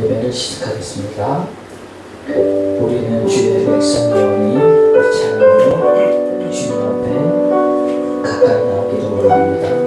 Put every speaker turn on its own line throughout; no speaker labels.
예배를 시작하겠습니다. 우리는 주의 백성 영이 찬양으로 주님 앞에 가까이 나오기를 원합니다.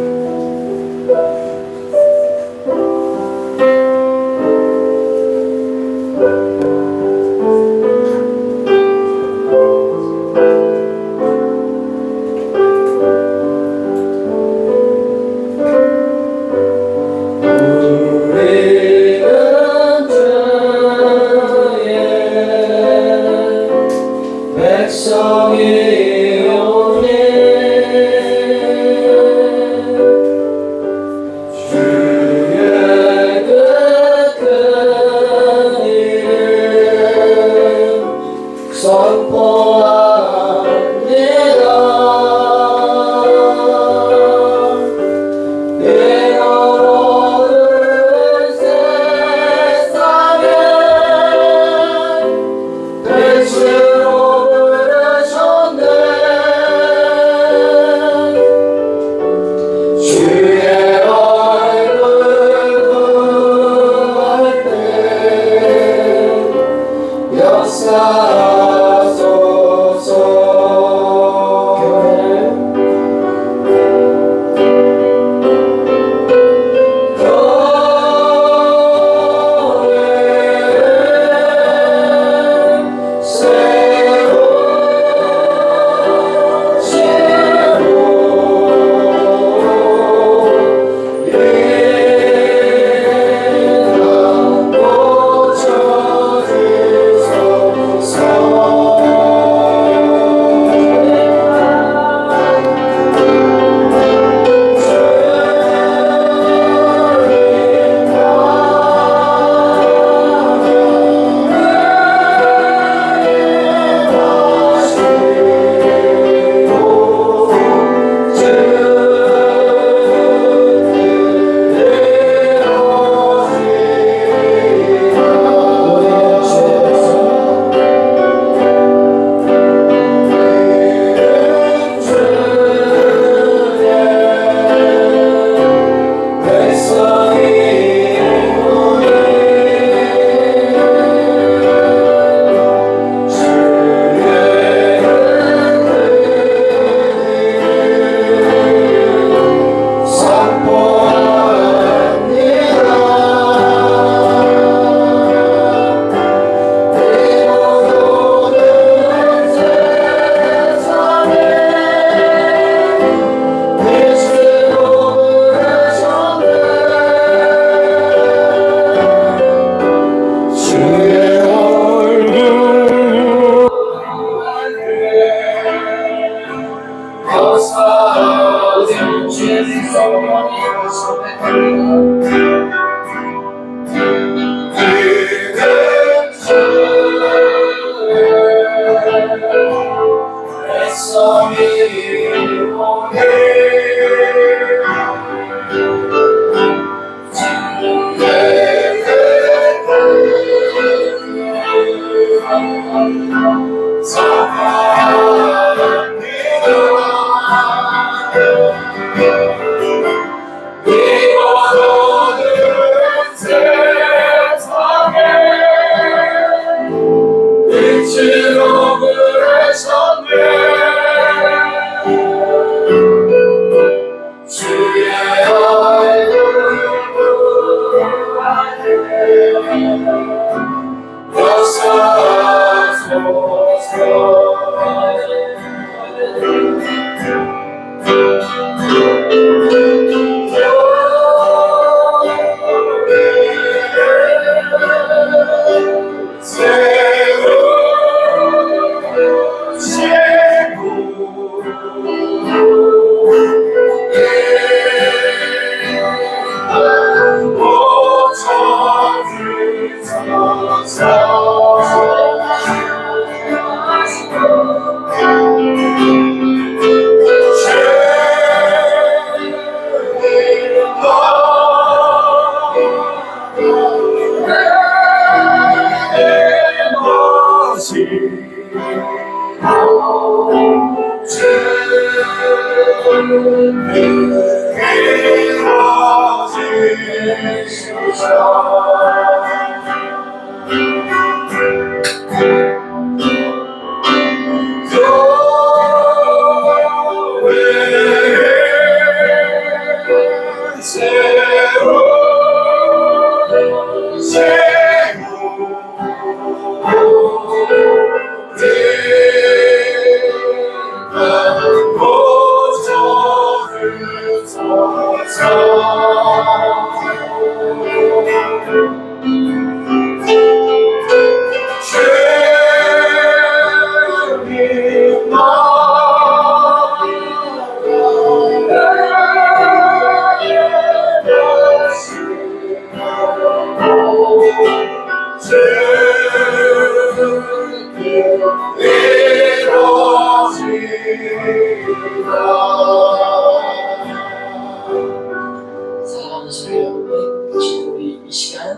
사랑하는 성도 여러분, 지금 우리 이 시간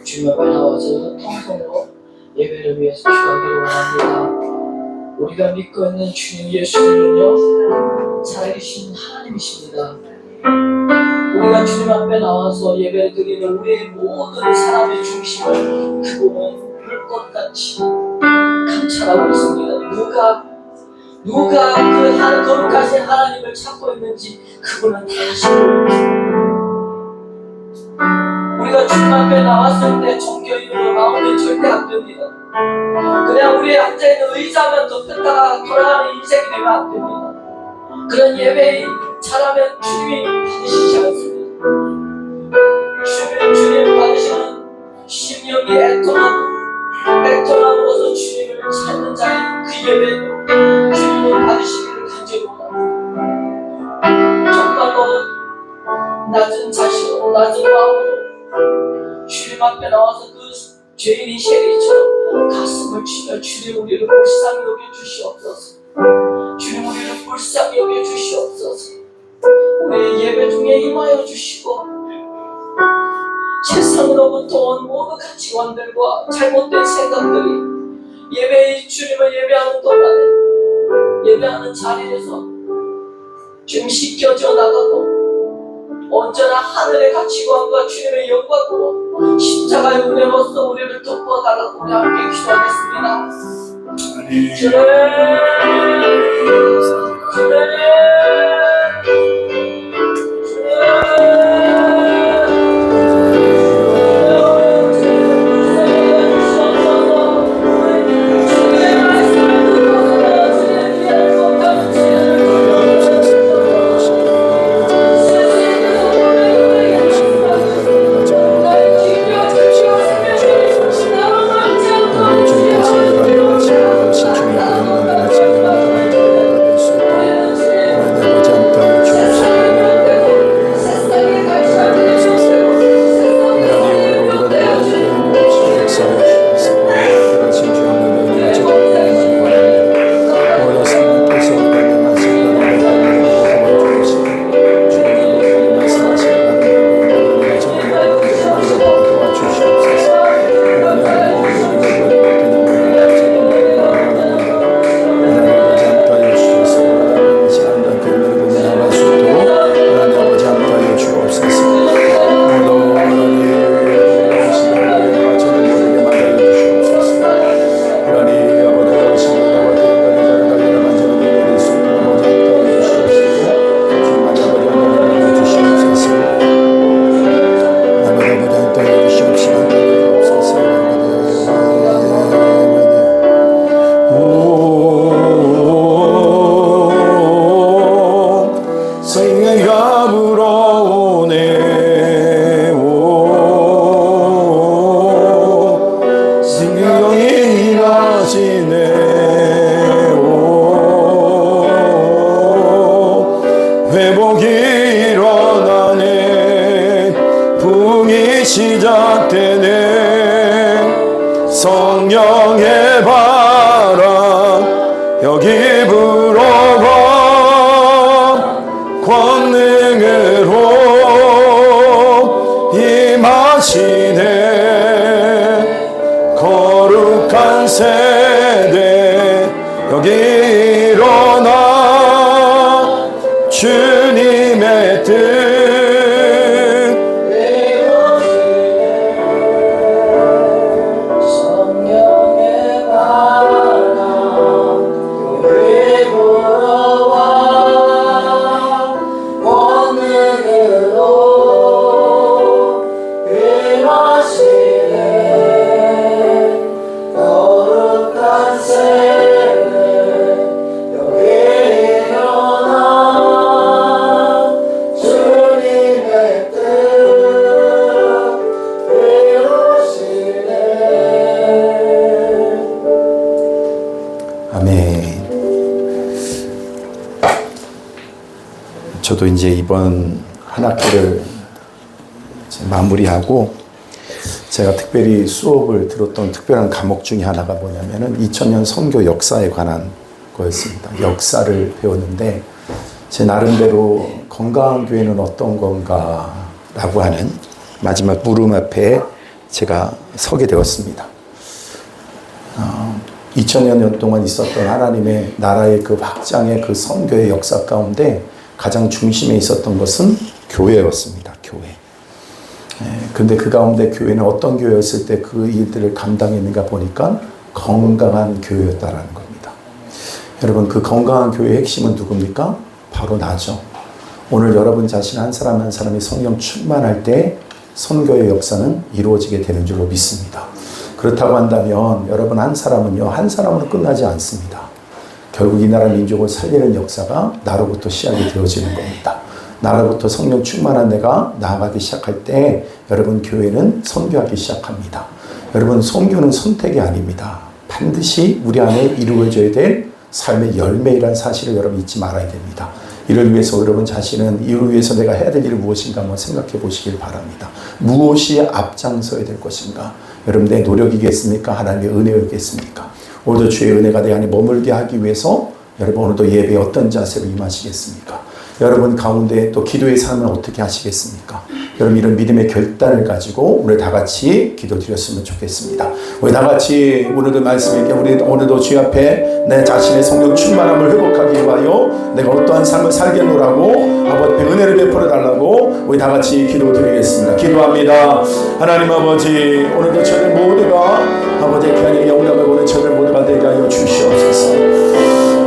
주님 앞에 나와서 통성으로 예배를 위해서 기도하기를 원합니다. 우리가 믿고 있는 주님 예수님은요, 살아계신 하나님이십니다. 우리가 주님 앞에 나와서 예배를 드리는 우리의 모든 사람의 중심을 그분은 불꽃같이 감찰하고 있습니다. 누가 그 거룩하신 하나님을 찾고 있는지 그분은 다 아시고 있습니다. 우리가 주님 앞에 나왔을 때 종교인으로 나오면 절대 안 됩니다. 그냥 우리의 앉아있는 의자만 덮였다가 돌아가는 인생이 되면 안 됩니다. 그런 예배인 잘하면 주님이 받으시지 않습니다. 주님 받으시는 심령이 애통함으로써 주님을 찾는 자인 그 예배도 주님을 받으시기를 간절히 원합니다. 정말로 낮은 자신으로 낮은 마음으로 주님 앞에 나와서 그 죄인이 쉐리처럼 가슴을 치며 주님 우리를 불쌍히 여겨주시옵소서. 주님 우리를 불쌍히 여겨주시옵소서. 우리의 예배 중에 임하여 주시고 세상으로부터 온 모든 가치관들과 잘못된 생각들이 주님을 예배하는 동안에 예배하는 자리에서 좀 씻겨져 나가고 언제나 하늘의 가치관과 주님의 영광으로 십자가의 은혜로서 우리를 덮어달라고 우리 함께 기도하겠습니다.
시작되는 성령의 바람 여기 불어와 권능으로 임하시네. 거룩한 세대 여기 일어나 주님의 뜻
원능으로 임하시네.
저도 이제 이번 한 학기를 이제 마무리하고 제가 특별히 수업을 들었던 특별한 과목 중에 하나가 뭐냐면은 2000년 선교 역사에 관한 거였습니다. 역사를 배웠는데 제 나름대로 건강한 교회는 어떤 건가라고 하는 마지막 물음 앞에 제가 서게 되었습니다. 2000여 년 동안 있었던 하나님의 나라의 그 확장의 그 선교의 역사 가운데 가장 중심에 있었던 것은 교회였습니다. 교회. 근데 그 가운데 교회는 어떤 교회였을 때 그 일들을 감당했는가 보니까 건강한 교회였다라는 겁니다. 여러분, 그 건강한 교회의 핵심은 누굽니까? 바로 나죠. 오늘 여러분 자신 한 사람 한 사람이 성령 충만할 때 선교의 역사는 이루어지게 되는 줄로 믿습니다. 그렇다고 한다면 여러분 한 사람은요, 한 사람으로 끝나지 않습니다. 결국 이 나라 민족을 살리는 역사가 나로부터 시작이 되어지는 겁니다. 나로부터 성령 충만한 내가 나아가기 시작할 때 여러분 교회는 선교하기 시작합니다. 여러분 선교는 선택이 아닙니다. 반드시 우리 안에 이루어져야 될 삶의 열매이란 사실을 여러분 잊지 말아야 됩니다. 이를 위해서 여러분 자신은 이를 위해서 내가 해야 될 일이 무엇인가 한번 생각해 보시길 바랍니다. 무엇이 앞장서야 될 것인가? 여러분 내 노력이겠습니까? 하나님의 은혜이겠습니까? 오늘도 주의 은혜가 내 안에 머물게 하기 위해서 여러분 오늘도 예배에 어떤 자세로 임하시겠습니까? 여러분 가운데 또 기도의 삶은 어떻게 하시겠습니까? 여러분 이런 믿음의 결단을 가지고 오늘 다 같이 기도드렸으면 좋겠습니다. 우리 다 같이 오늘도 말씀이게 우리 오늘도 주의 앞에 내 자신의 성령 충만함을 회복하기 위하여 내가 어떠한 삶을 살겠노라고 아버지 은혜를 베풀어 달라고 우리 다 같이 기도드리겠습니다. 기도합니다. 하나님 아버지, 오늘도 저들 모두가 아버지 하나님의 영광을 보는 저들 모두가 되게 하여 주시옵소서.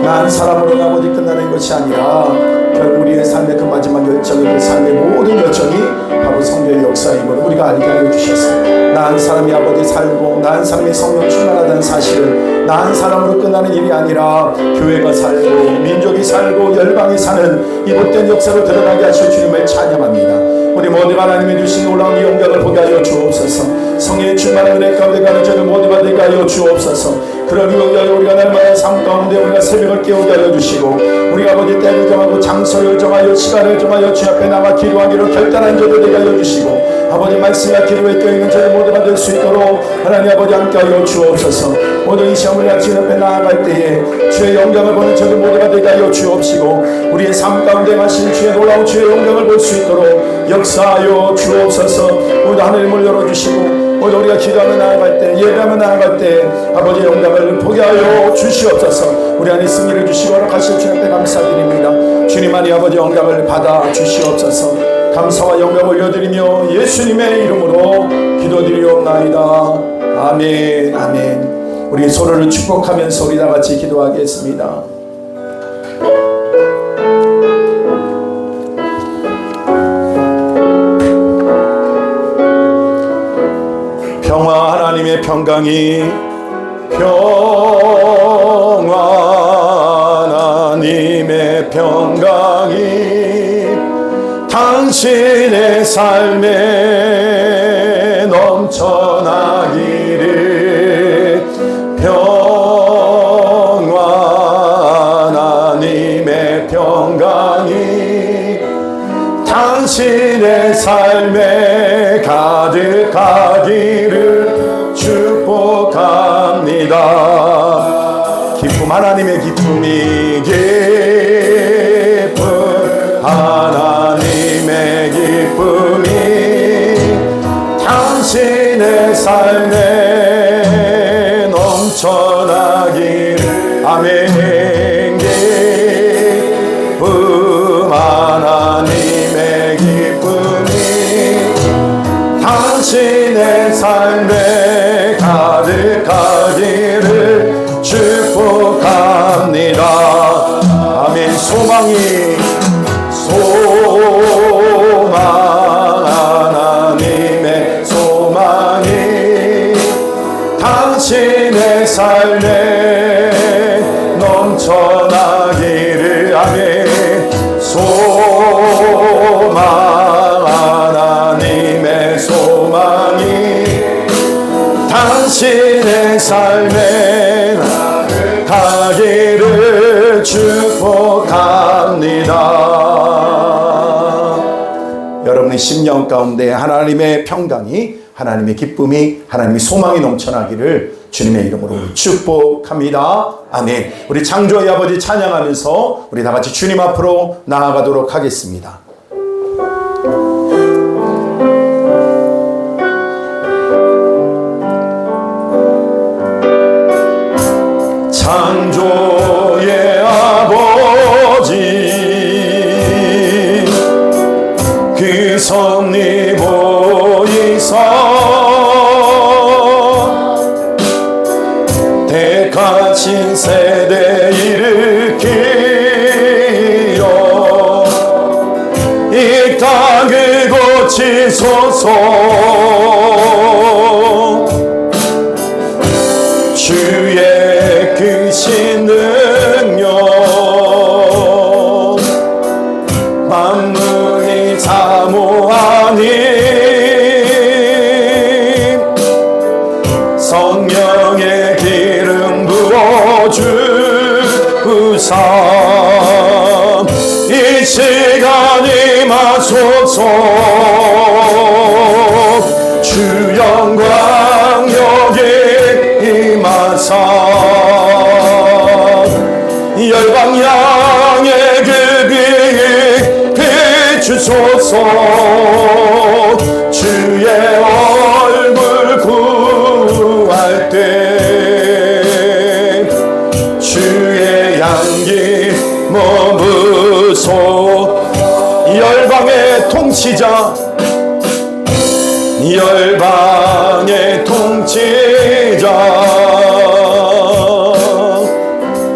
나 한 사람으로 아버지 끝나는 것이 아니라 결국 우리의 삶의 그 마지막 열정이 그 삶의 모든 열정이 바로 성교의 역사임을 우리가 알게 하여 주셨습니다. 나 한 사람이 아버지 살고 나 한 사람이 성령 충만하다는 사실은 나 한 사람으로 끝나는 일이 아니라 교회가 살고 민족이 살고 열방이 사는 이 못된 역사를 드러나게 하실 주님을 찬양합니다. 우리 모두가 하나님이 주신 놀라운 이 영광을 보게 하여 주옵소서. 성령의 충만한 은혜 가운데 가는 저는 모두가 되게 하여 주옵소서. 그러기 위하여 우리가 날마다 삶 가운데 우리가 새벽을 깨우게 하여 주시고 우리가 아버지 때를 정하고 장소를 정하여 시간을 정하여 주 앞에 나가 기도하기로 결단한 저들 되게 하여 주시고 아버지 말씀과 기도에 껴있는 저들 모두가 될 수 있도록 하나님 아버지 함께 하여 주옵소서. 오늘 이 시험 우리가 주 앞에 나아갈 때에 주의 영광을 보는 저들 모두가 되게 하여 주옵시고 우리의 삶 가운데 가신 주의 놀라운 주의 영광을 볼 수 있도록 역사하여 주옵소서. 오늘 하늘을 열어주시고 오늘 우리가 기도하며 나아갈 때 예배하며 나아갈 때 아버지 영광을 보게 하여 주시옵소서. 우리 안에 승리를 주시고 허락하실 주 앞에 감사드립니다. 주님 안에 아버지 영광을 받아 주시옵소서. 감사와 영광을 올려드리며 예수님의 이름으로 기도드리옵나이다. 아멘. 아멘. 우리 서로를 축복하면서 우리 다 같이 기도하겠습니다. 평화 하나님의 평강이 하나님의 평강이 당신의 삶에 넘쳐나기를 하나님의 평강이 당신의 삶에 가득하기를 축복합니다. 기쁨 하나님의 기쁨이 기쁨 하나님의 기쁨이 당신의 삶에 넘쳐나기를 아멘. 기쁨 하나님의 기쁨이 당신의 삶에 가득하기를 축복합니다. 아멘. 소망 하나님의 소망이 당신의 삶에 넘쳐나기를 아멘. 소망 하나님의 소망이 당신의 삶에 가기를 축복합니다. 여러분의 심령 가운데 하나님의 평강이, 하나님의 기쁨이, 하나님의 소망이 넘쳐나기를 주님의 이름으로 축복합니다. 아멘. 우리 창조의 아버지 찬양하면서 우리 다 같이 주님 앞으로 나아가도록 하겠습니다. 창조의 아버지 그 섭리 보이사 대가신 세대 일으키려 이 땅을 고치소서. 주의 크신 능력 만물이 사모하니 성령의 기름 부어주사 이 시간 임하소서. 주 영광 여기 임하사 열방향의 그 빛 비추소서. 주의 얼굴 구할 때 주의 향기 머무소. 열방의 통치자 열방의 통치자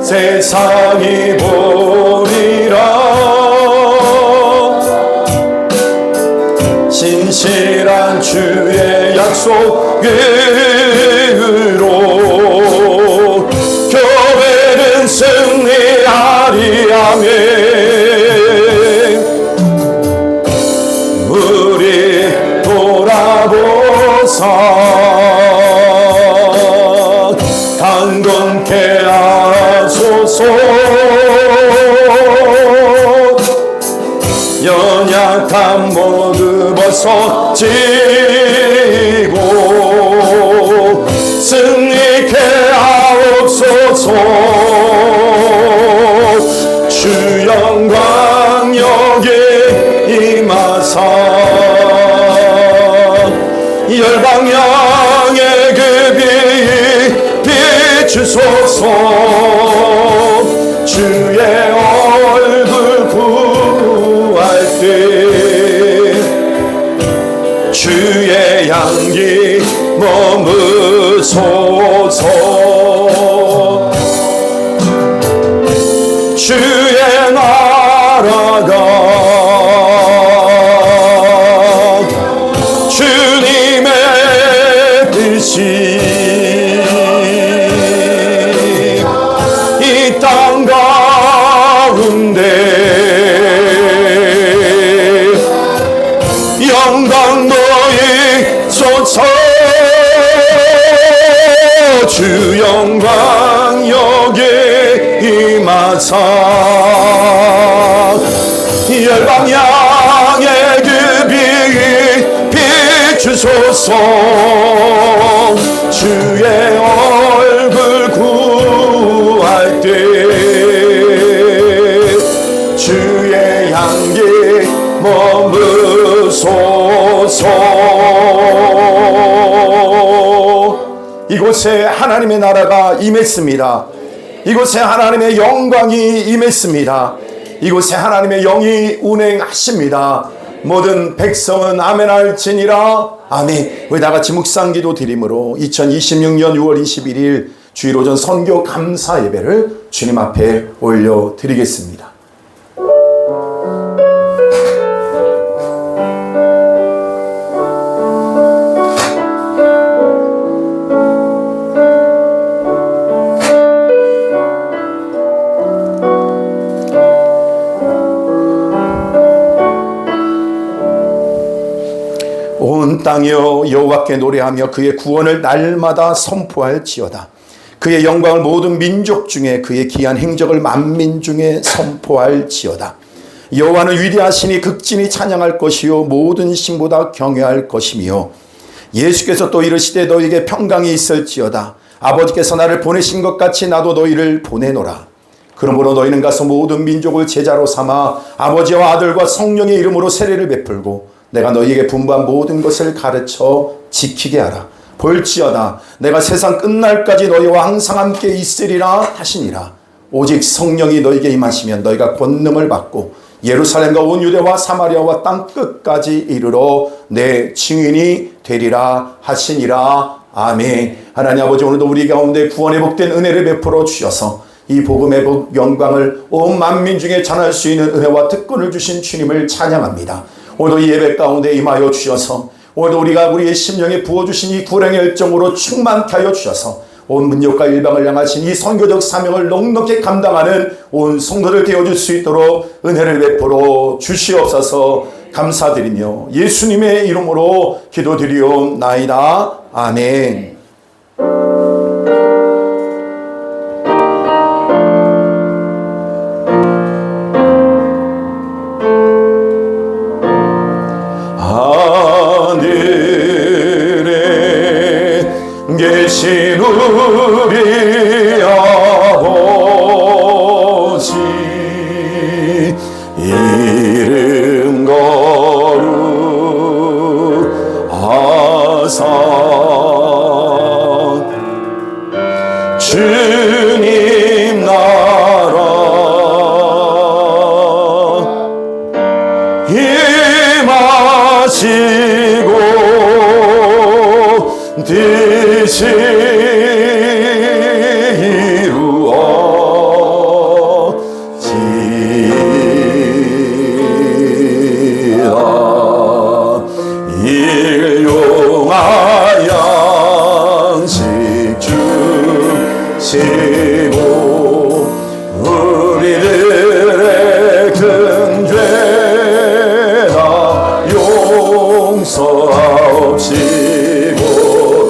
세상이 보리라. 신실한 주의 약속으로 교회는 승리하리. 아멘. 우리 돌아보사 강건케 하소서. 연약함 모두 벗어지고 승리케 하옵소서. 주 영광 여기 임하사 열방향의 그 빛 비추소서. 주의 얼굴 구할 때 주의 향기 머무소서. 주의 나라가 주님의 뜻이 이 땅 가운데 영광 보이소서. 주 영광 여기 임하사 열방향의 그 빛 비추소서. 주의 얼굴 구할 때 주의 향기 머무소서. 이곳에 하나님의 나라가 임했습니다. 이곳에 하나님의 영광이 임했습니다. 이곳에 하나님의 영이 운행하십니다. 모든 백성은 아멘할지니라. 아멘. 우리 다같이 묵상기도 드림으로 2026년 6월 21일 주일 오전 선교 감사 예배를 주님 앞에 올려드리겠습니다. 온 땅이여 여호와께 노래하며 그의 구원을 날마다 선포할지어다. 그의 영광을 모든 민족 중에, 그의 기한 행적을 만민 중에 선포할지어다. 여호와는 위대하시니 극진히 찬양할 것이요 모든 신보다 경외할 것이며 예수께서 또 이르시되 너희에게 평강이 있을지어다. 아버지께서 나를 보내신 것 같이 나도 너희를 보내노라. 그러므로 너희는 가서 모든 민족을 제자로 삼아 아버지와 아들과 성령의 이름으로 세례를 베풀고 내가 너희에게 분부한 모든 것을 가르쳐 지키게 하라. 볼지어다 내가 세상 끝날까지 너희와 항상 함께 있으리라 하시니라. 오직 성령이 너희에게 임하시면 너희가 권능을 받고 예루살렘과 온 유대와 사마리아와 땅 끝까지 이르러 내 증인이 되리라 하시니라. 아멘. 하나님 아버지, 오늘도 우리 가운데 구원의 복된 은혜를 베풀어 주셔서 이 복음의 영광을 온 만민 중에 전할 수 있는 은혜와 특권을 주신 주님을 찬양합니다. 오늘도 이 예배 가운데 임하여 주셔서 오늘도 우리가 우리의 심령에 부어주신 이 구원의 열정으로 충만케 하여 주셔서 온 민족과 일방을 향하신 이 선교적 사명을 넉넉히 감당하는 온 성도를 되어줄 수 있도록 은혜를 베풀어 주시옵소서. 감사드리며 예수님의 이름으로 기도드리옵나이다. 아멘. 하늘에 계신 우리 아버지 이름 거룩하사 주님 나라 임하시고 뜻이 이루어지라. 일용할 양식 주시고 우리들의 큰 죄나 용서하옵시고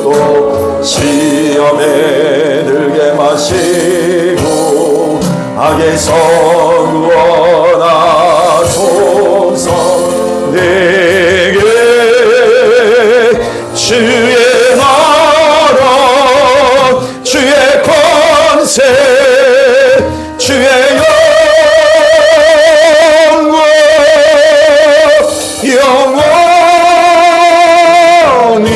또 시험에 들게 마시고 악에서 구원하소서. 내게 주의 나라 주의 권세 주의 영광 영원히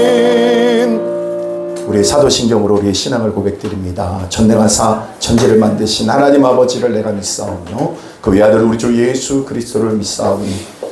아멘. 우리 사도신경으로 우리의 신앙을 고백드립니다. 전능하사 천지를 만드신 하나님 아버지를 내가 믿사오며 그 외아들 우리 주 예수 그리스도를 믿사오니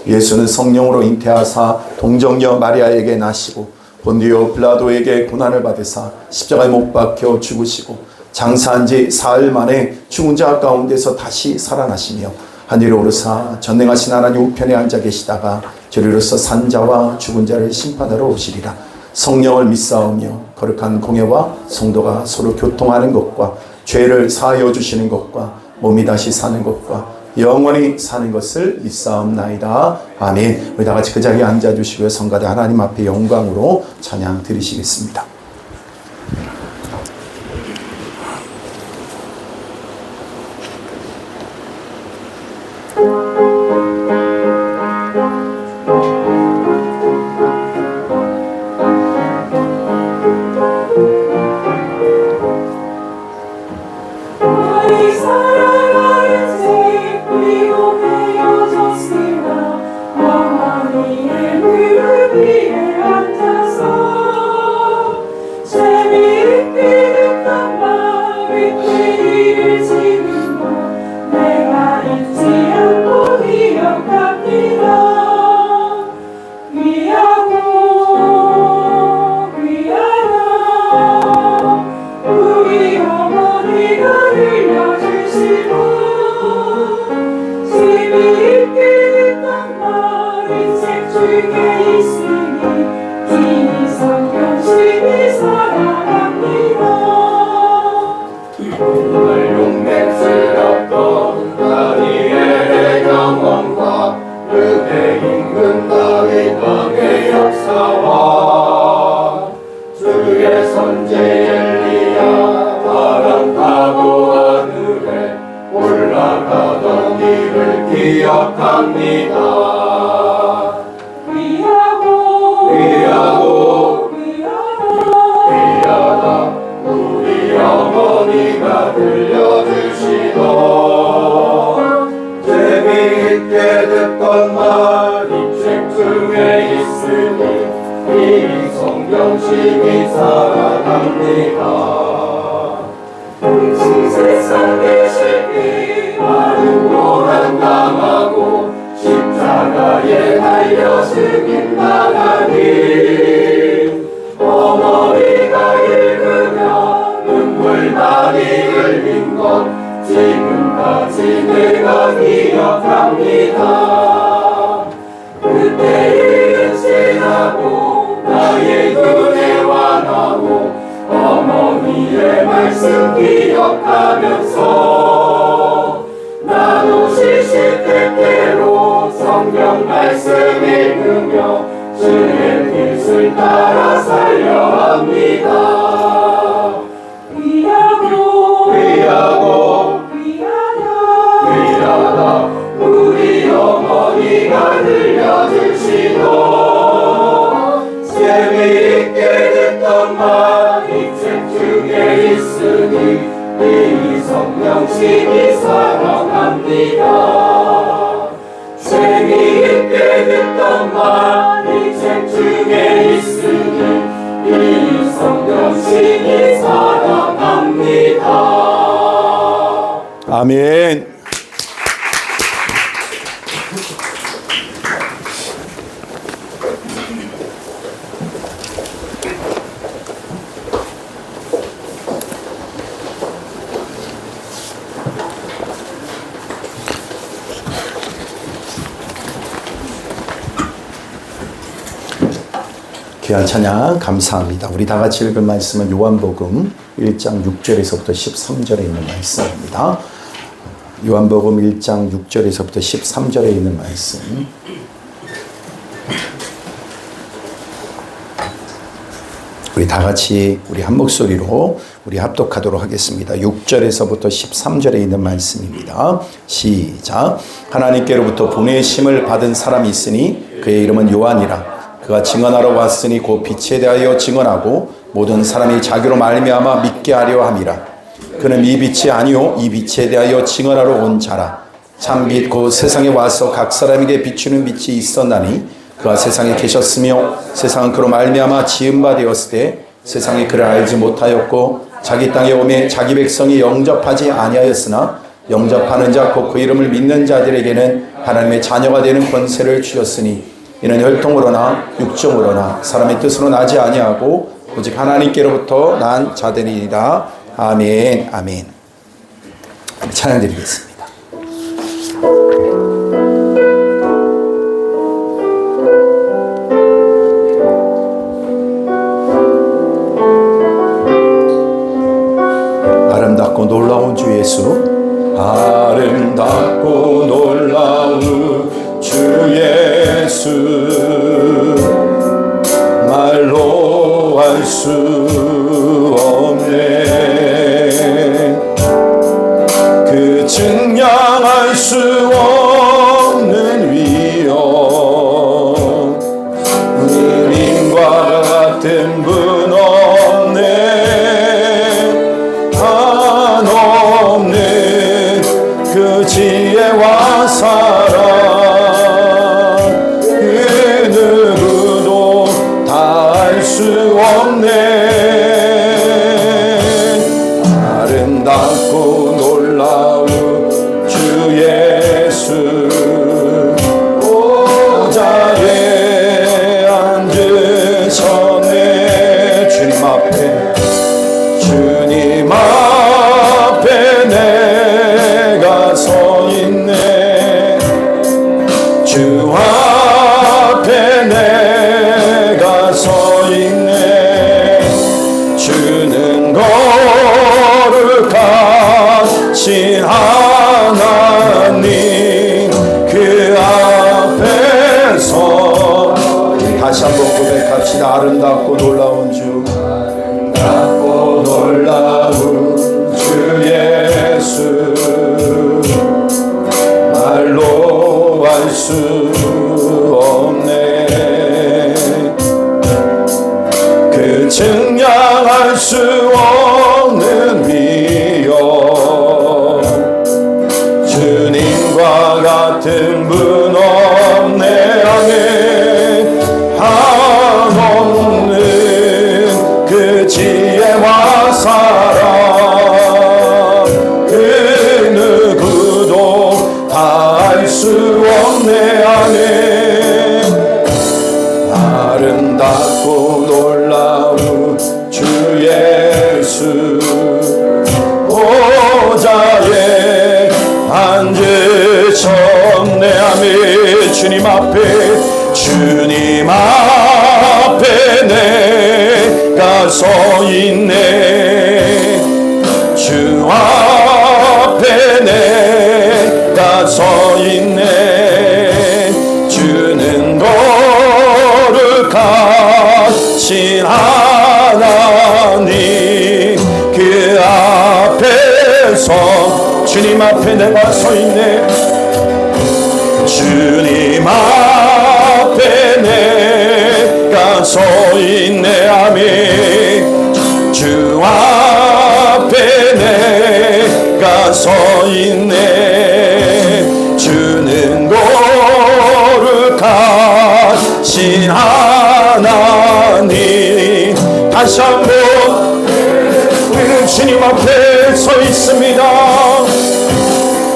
예수는 성령으로 잉태하사 동정녀 마리아에게 나시고 본디오 빌라도에게 고난을 받으사 십자가에 못 박혀 죽으시고 장사한 지 사흘 만에 죽은 자 가운데서 다시 살아나시며 하늘에 오르사 전능하신 하나님 우편에 앉아 계시다가 저리로서 산 자와 죽은 자를 심판하러 오시리라. 성령을 믿사오며 거룩한 공예와 성도가 서로 교통하는 것과 죄를 사하여 주시는 것과 몸이 다시 사는 것과 영원히 사는 것을 믿사옵나이다. 아멘. 우리 다 같이 그 자리에 앉아주시고요. 성가대 하나님 앞에 영광으로 찬양 드리시겠습니다.
나가던 길을 기억합니다. 귀하다 우리 어머니가 들려주시던 재미있게 듣던 말이 책 중에 있으니 이 성경식이 살아갑니다. 세상 계시기 많은 고난 당하고 십자가에 달려 죽임 당하니 어머니가 읽으며 눈물 많이 흘린 것 지금까지 내가 기억합니다. 그때 일은 지나고 나의 눈에 환하고 어머니의 말씀 기억하면서 나도 시시때때로 성경 말씀 읽으며 주의 뜻을 따라 살려 합니다. 귀하다 우리 어머니가 들려주시던 재미있게 듣던 말이 책 중에 있으니 이 성경식이 사랑합니다. 재미있게 듣던 말이 책 중에 있으니 이 성경식이 사랑합니다.
아멘. 귀한 찬양 감사합니다. 우리 다 같이 읽을 말씀은 요한복음 1장 6절에서부터 13절에 있는 말씀입니다. 요한복음 1장 6절에서부터 13절에 있는 말씀. 우리 다 같이 우리 한 목소리로 우리 합독하도록 하겠습니다. 6절에서부터 13절에 있는 말씀입니다. 시작. 하나님께로부터 보내심을 받은 사람이 있으니 그의 이름은 요한이라. 그가 증언하러 왔으니 곧 빛에 대하여 증언하고 모든 사람이 자기로 말미암아 믿게 하려 함이라. 그는 이 빛이 아니요 이 빛에 대하여 증언하러 온 자라. 참빛 곧 세상에 와서 각 사람에게 비추는 빛이 있었나니 그가 세상에 계셨으며 세상은 그로 말미암아 지은 바 되었을 때 세상이 그를 알지 못하였고 자기 땅에 오매 자기 백성이 영접하지 아니하였으나 영접하는 자 곧 그 이름을 믿는 자들에게는 하나님의 자녀가 되는 권세를 주셨으니 이는 혈통으로나 육정으로나 사람의 뜻으로 나지 아니하고 오직 하나님께로부터 난 자들이니라. 아멘. 아멘. 찬양드리겠습니다. 아름답고 놀라운 주 예수, 아름답고 놀라운 주 예수, 말로 할 수 없네. 그 증량할 수 없는 위엄, 은인과 같은 분 없네. 한없는 그 지혜와 사랑, 그 누구도 다 알 수 없네. 아름답고 놀라운 주 예수, 보좌에 앉으셨네. 주님 앞에, 주님 앞에 내가 서 있네. 수 없네. 그 증량할 수 없는 위엄, 주님과 같은 분 없네. 아멘. 한없는 그 지혜와 사랑, 그 누구도 다 알 수 없네. 아멘. 아름답고 놀라운 주 예수, 보좌에 앉으셨네. 아멘. 주님 앞에, 주님 앞에 내가 서 있네. 주 앞에 내가 서 있네. 주는 거룩하신 하나님, 그 앞에서 주님 앞에 내가 서 있네. 주님 앞에 내가 서 있네. 아멘. 주 앞에 내가 서 있네. 주는 거룩하신 하나님. 다시 한번 우리는 주님 앞에 서 있습니다.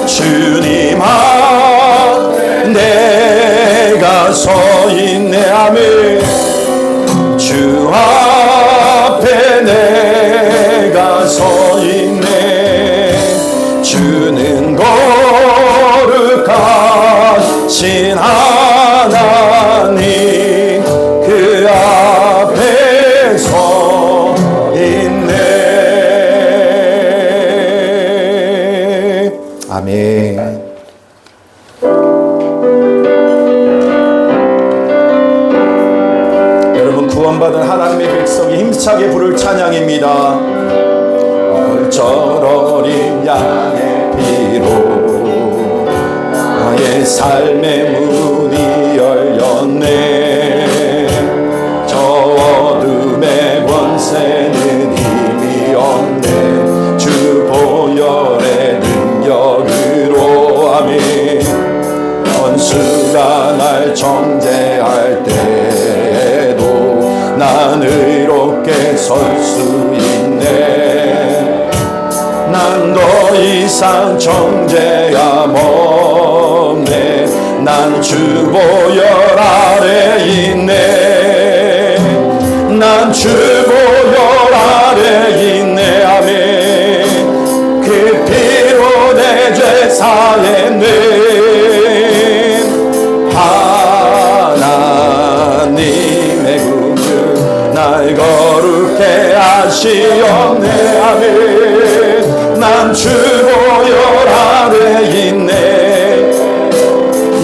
주님 앞에 내가 서 있네. 아멘. 주 앞에 내가 서 있네. 주는 거룩하신 하나님, 그 앞에 서 있네. 아멘. 여러분, 구원받은 하나님의 백성이 힘차게 부를 찬양입니다. 얼절 어린 양의 피로 나의 삶의 문이 열렸네. 저 어둠의 권세는 힘이 없네. 주 보혈의 능력으로. 아멘. 원수가 날 정죄할 때에도 난 의롭게 설 수 있네. 난 더 이상 정죄함 없네. 난 주 보혈 아래 있네. 난 주 보혈 아래 있네. 아멘. 그 피로 내 죄 사했네. 하나님의 긍휼 날 거룩해 하시옵네. 아멘. 난 주 보혈 아래 있네.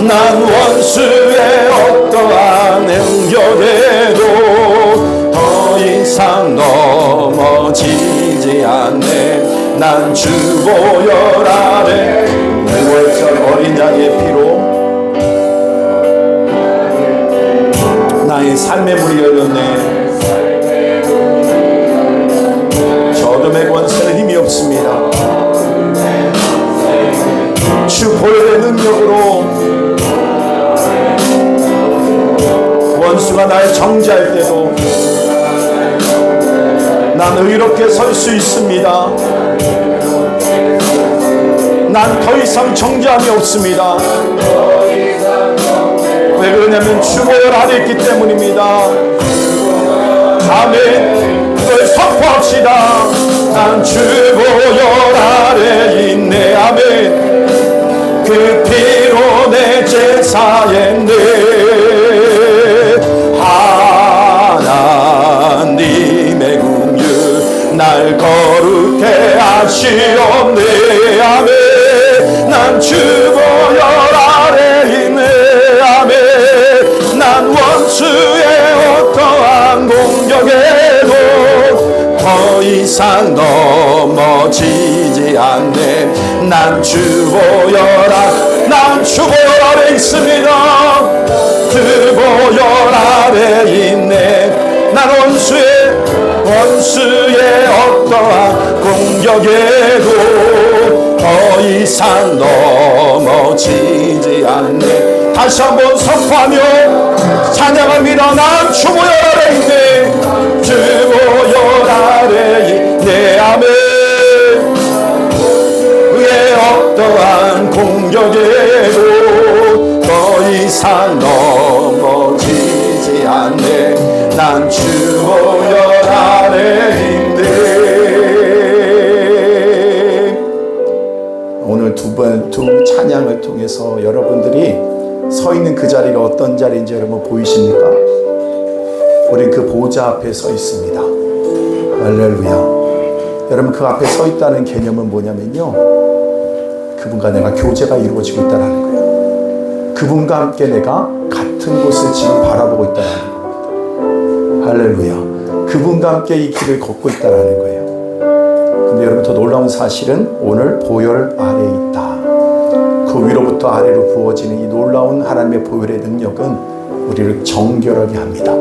난 원수의 어떠한 능력에도 더 이상 넘어지지 않네. 난 주 보혈 아래, 월절 어린 양의 피로 나의 삶의 문이 열렸네. 저 어둠의 권세는 힘이 없습니다. 주 보혈의 능력으로 원수가 날 정죄할 때도 난 의롭게 설 수 있습니다. 난 더 이상 정죄함이 없습니다. 왜 그러냐면 주 보혈 안에 있기 때문입니다. 아멘. 그걸 선포합시다. 난 주 보혈 아래 있네. 아멘. 그 피로 내 죄 사했네. 하나님의 긍휼 날 거룩해 하시옵네. 아멘. 난 주 보혈 아래 있네. 아멘. 난 원수의 어떠한 공격에도 더 이상 넘어지지 않네. 난 주 보혈 아래 있습니다. 원수의 어떠한 공격에도 더 이상 넘어지지 않네. 다시 한번 선포하며 찬양합니다. 난 주보혈 아래 있네. 주보혈 아래 있네. 아멘. 그의 어떠한 공격에도 더 이상 넘어지지 않네. 난 주보혈 아래 있네. 오늘 두 찬양을 통해서 여러분들이 서 있는 그 자리가 어떤 자리인지 여러분 보이십니까? 우리 그 보좌 앞에 서 있습니다. 할렐루야. 여러분 그 앞에 서 있다는 개념은 뭐냐면요, 그분과 내가 교제가 이루어지고 있다는 거예요. 그분과 함께 내가 같은 곳을 지금 바라보고 있다는 거예요. 할렐루야. 그분과 함께 이 길을 걷고 있다는 거예요. 근데 여러분 더 놀라운 사실은 오늘 보혈 아래에 있다. 그 위로부터 아래로 부어지는 이 놀라운 하나님의 보혈의 능력은 우리를 정결하게 합니다.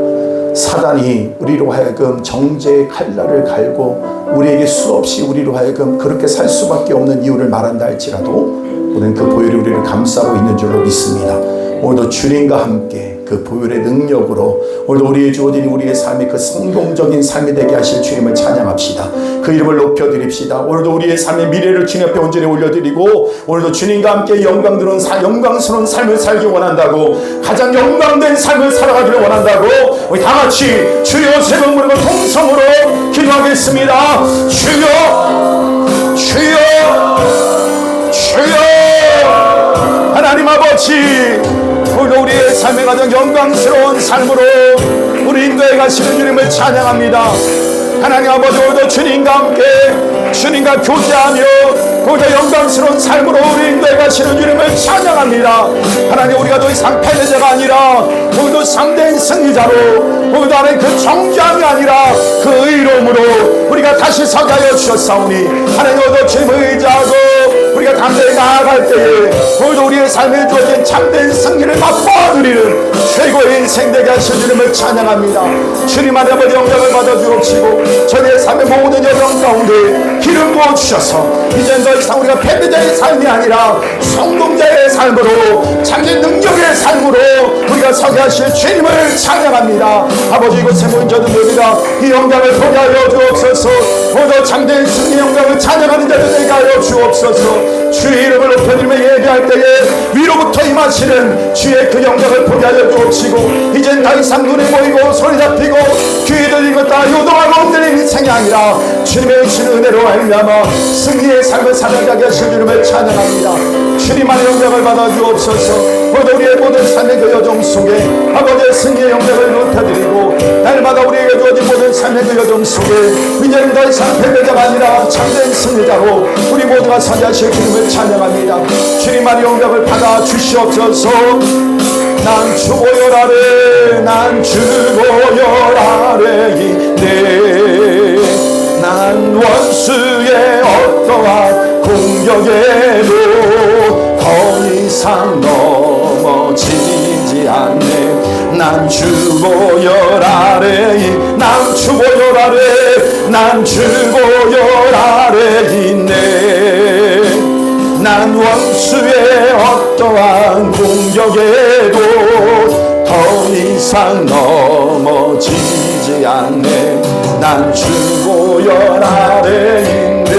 사단이 우리로 하여금 정죄의 칼날을 갈고 우리에게 수없이 우리로 하여금 그렇게 살 수밖에 없는 이유를 말한다 할지라도 우리는 그 보혈이 우리를 감싸고 있는 줄로 믿습니다. 오늘도 주님과 함께 그 보혈의 능력으로 오늘도 우리의 주어진 우리의 삶이 그 성공적인 삶이 되게 하실 주님을 찬양합시다. 그 이름을 높여드립시다. 오늘도 우리의 삶의 미래를 주님 앞에 온전히 올려드리고 오늘도 주님과 함께 영광스러운 삶을 살기 원한다고, 가장 영광된 삶을 살아가기를 원한다고 우리 다같이 주여 세 번 부르고 통성으로 기도하겠습니다. 주여 주여 주여. 하나님 아버지, 오늘도 우리의 삶의 가장 영광스러운 삶으로 우리 인도에 가시는 주님을 찬양합니다. 하나님 아버지, 오늘도 주님과 함께 주님과 교제하며 오늘도 영광스러운 삶으로 우리 인도에 가시는 주님을 찬양합니다. 하나님, 우리가 더 이상 패배자가 아니라 오늘도 상대인 승리자로, 오늘도 하나님 그 정죄함이 아니라 그 의로움으로 우리가 다시 서게 하여 주셨사오니 하나님, 오늘도 주님을 의지하고 우리가 담대히 나아갈 때에 오늘도 우리의 삶에 주어진 참된 승리를 맛보아 누리는 최고의 인생 되게 하신 주님을 찬양합니다. 주님 안에 아버지 영광을 받아 주옵시고 저희의 삶의 모든 여정 가운데 기름 부어 주셔서 이젠 더 이상 우리가 패배자의 삶이 아니라 성공자의 삶으로 참된 능력의 삶으로 우리가 서게 하실 주님을 찬양합니다. 아버지, 이곳에 모인 저들 우리가 이 영광을 보게 하여 주옵소서. 오늘 참된 승리 영광을 찬양하는 자들 되게 하여 주옵소서. 주의 이름을 높여드리며 예배할 때에 위로부터 임하시는 주의 그 영광을 보게 하여 주옵시고 이젠 더 이상 눈에 보이고 소리 잡히고 귀에 들리는 것 다 요동하고 흔들리는 인생이 아니라 주님의 주신 은혜로 말미암아 승리의 삶을 살아가게 하실 주님을 찬양합니다. 주님만의 영광을 받아 주옵소서. 오늘 우리의 모든 삶의 그 여정 속에 아버지의 승리의 영광을 높여드리고 날마다 우리에게 주어진 모든 삶의 그 여정 속에 이제는 더 이상 패배자가 아니라 참된 승리자로 우리 모두가 서게 하실 주님을 찬양합니다. 주님만의 영광을 받아 주시옵소서. 난 주보혈 아래, 난 주보혈 아래 있네. 난 원수의 어떠한 공격에도 더 이상 넘어지지 않네. 난 주보혈 아래, 난 주보혈 아래, 난 주보혈 아래 있네. 난 원수의 어떠한 공격에도 더 이상 넘어지지 않네. 난 주보혈 아래 있네.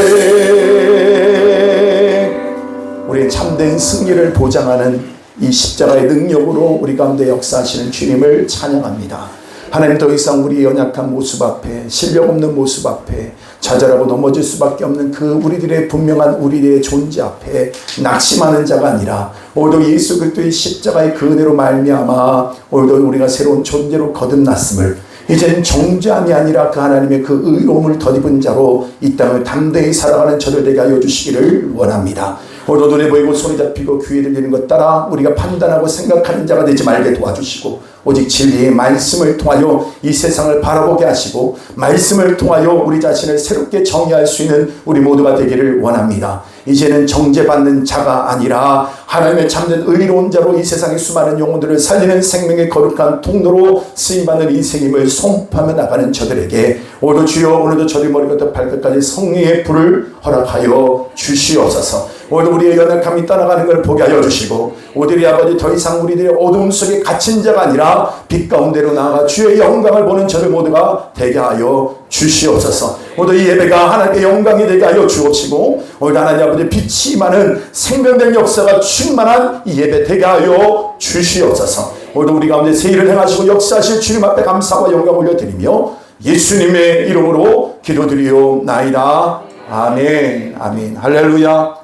우리의 참된 승리를 보장하는 이 십자가의 능력으로 우리 가운데 역사하시는 주님을 찬양합니다. 하나님, 더 이상 우리의 연약한 모습 앞에, 실력 없는 모습 앞에 좌절하고 넘어질 수밖에 없는 그 우리들의 분명한 우리의 존재 앞에 낙심하는 자가 아니라 오늘도 예수 그리스도의 십자가의 그 은혜로 말미암아 오늘도 우리가 새로운 존재로 거듭났음을, 이제는 정죄함이 아니라 그 하나님의 그 의로움을 덧입은 자로 이 땅을 담대히 살아가는 저들 되게 하여 주시기를 원합니다. 오늘도 눈에 보이고 손이 잡히고 귀에 들리는 것 따라 우리가 판단하고 생각하는 자가 되지 말게 도와주시고 오직 진리의 말씀을 통하여 이 세상을 바라보게 하시고 말씀을 통하여 우리 자신을 새롭게 정의할 수 있는 우리 모두가 되기를 원합니다. 이제는 정죄받는 자가 아니라 하나님의 참된 의로운 자로 이 세상의 수많은 영혼들을 살리는 생명의 거룩한 통로로 쓰임받는 인생임을 선포하며 나가는 저들에게 오늘도 주여 오늘도 저리 머리부터 발끝까지 성령의 불을 허락하여 주시옵소서. 오늘도 우리의 연약함이 떠나가는 걸 보게 하여 주시고 우리의 아버지 더 이상 우리들의 어두움 속에 갇힌 자가 아니라 빛 가운데로 나아가 주의 영광을 보는 저를 모두가 되게 하여 주시옵소서. 오늘 이 예배가 하나님의 영광이 되게 하여 주옵시고 오늘 하나님 아버지 빛이 많은 생명된 역사가 충만한 이 예배 되게 하여 주시옵소서. 오늘도 우리 가운데 새 일을 행하시고 역사하실 주님 앞에 감사와 영광 올려드리며 예수님의 이름으로 기도드리옵나이다. 아멘. 아멘. 할렐루야.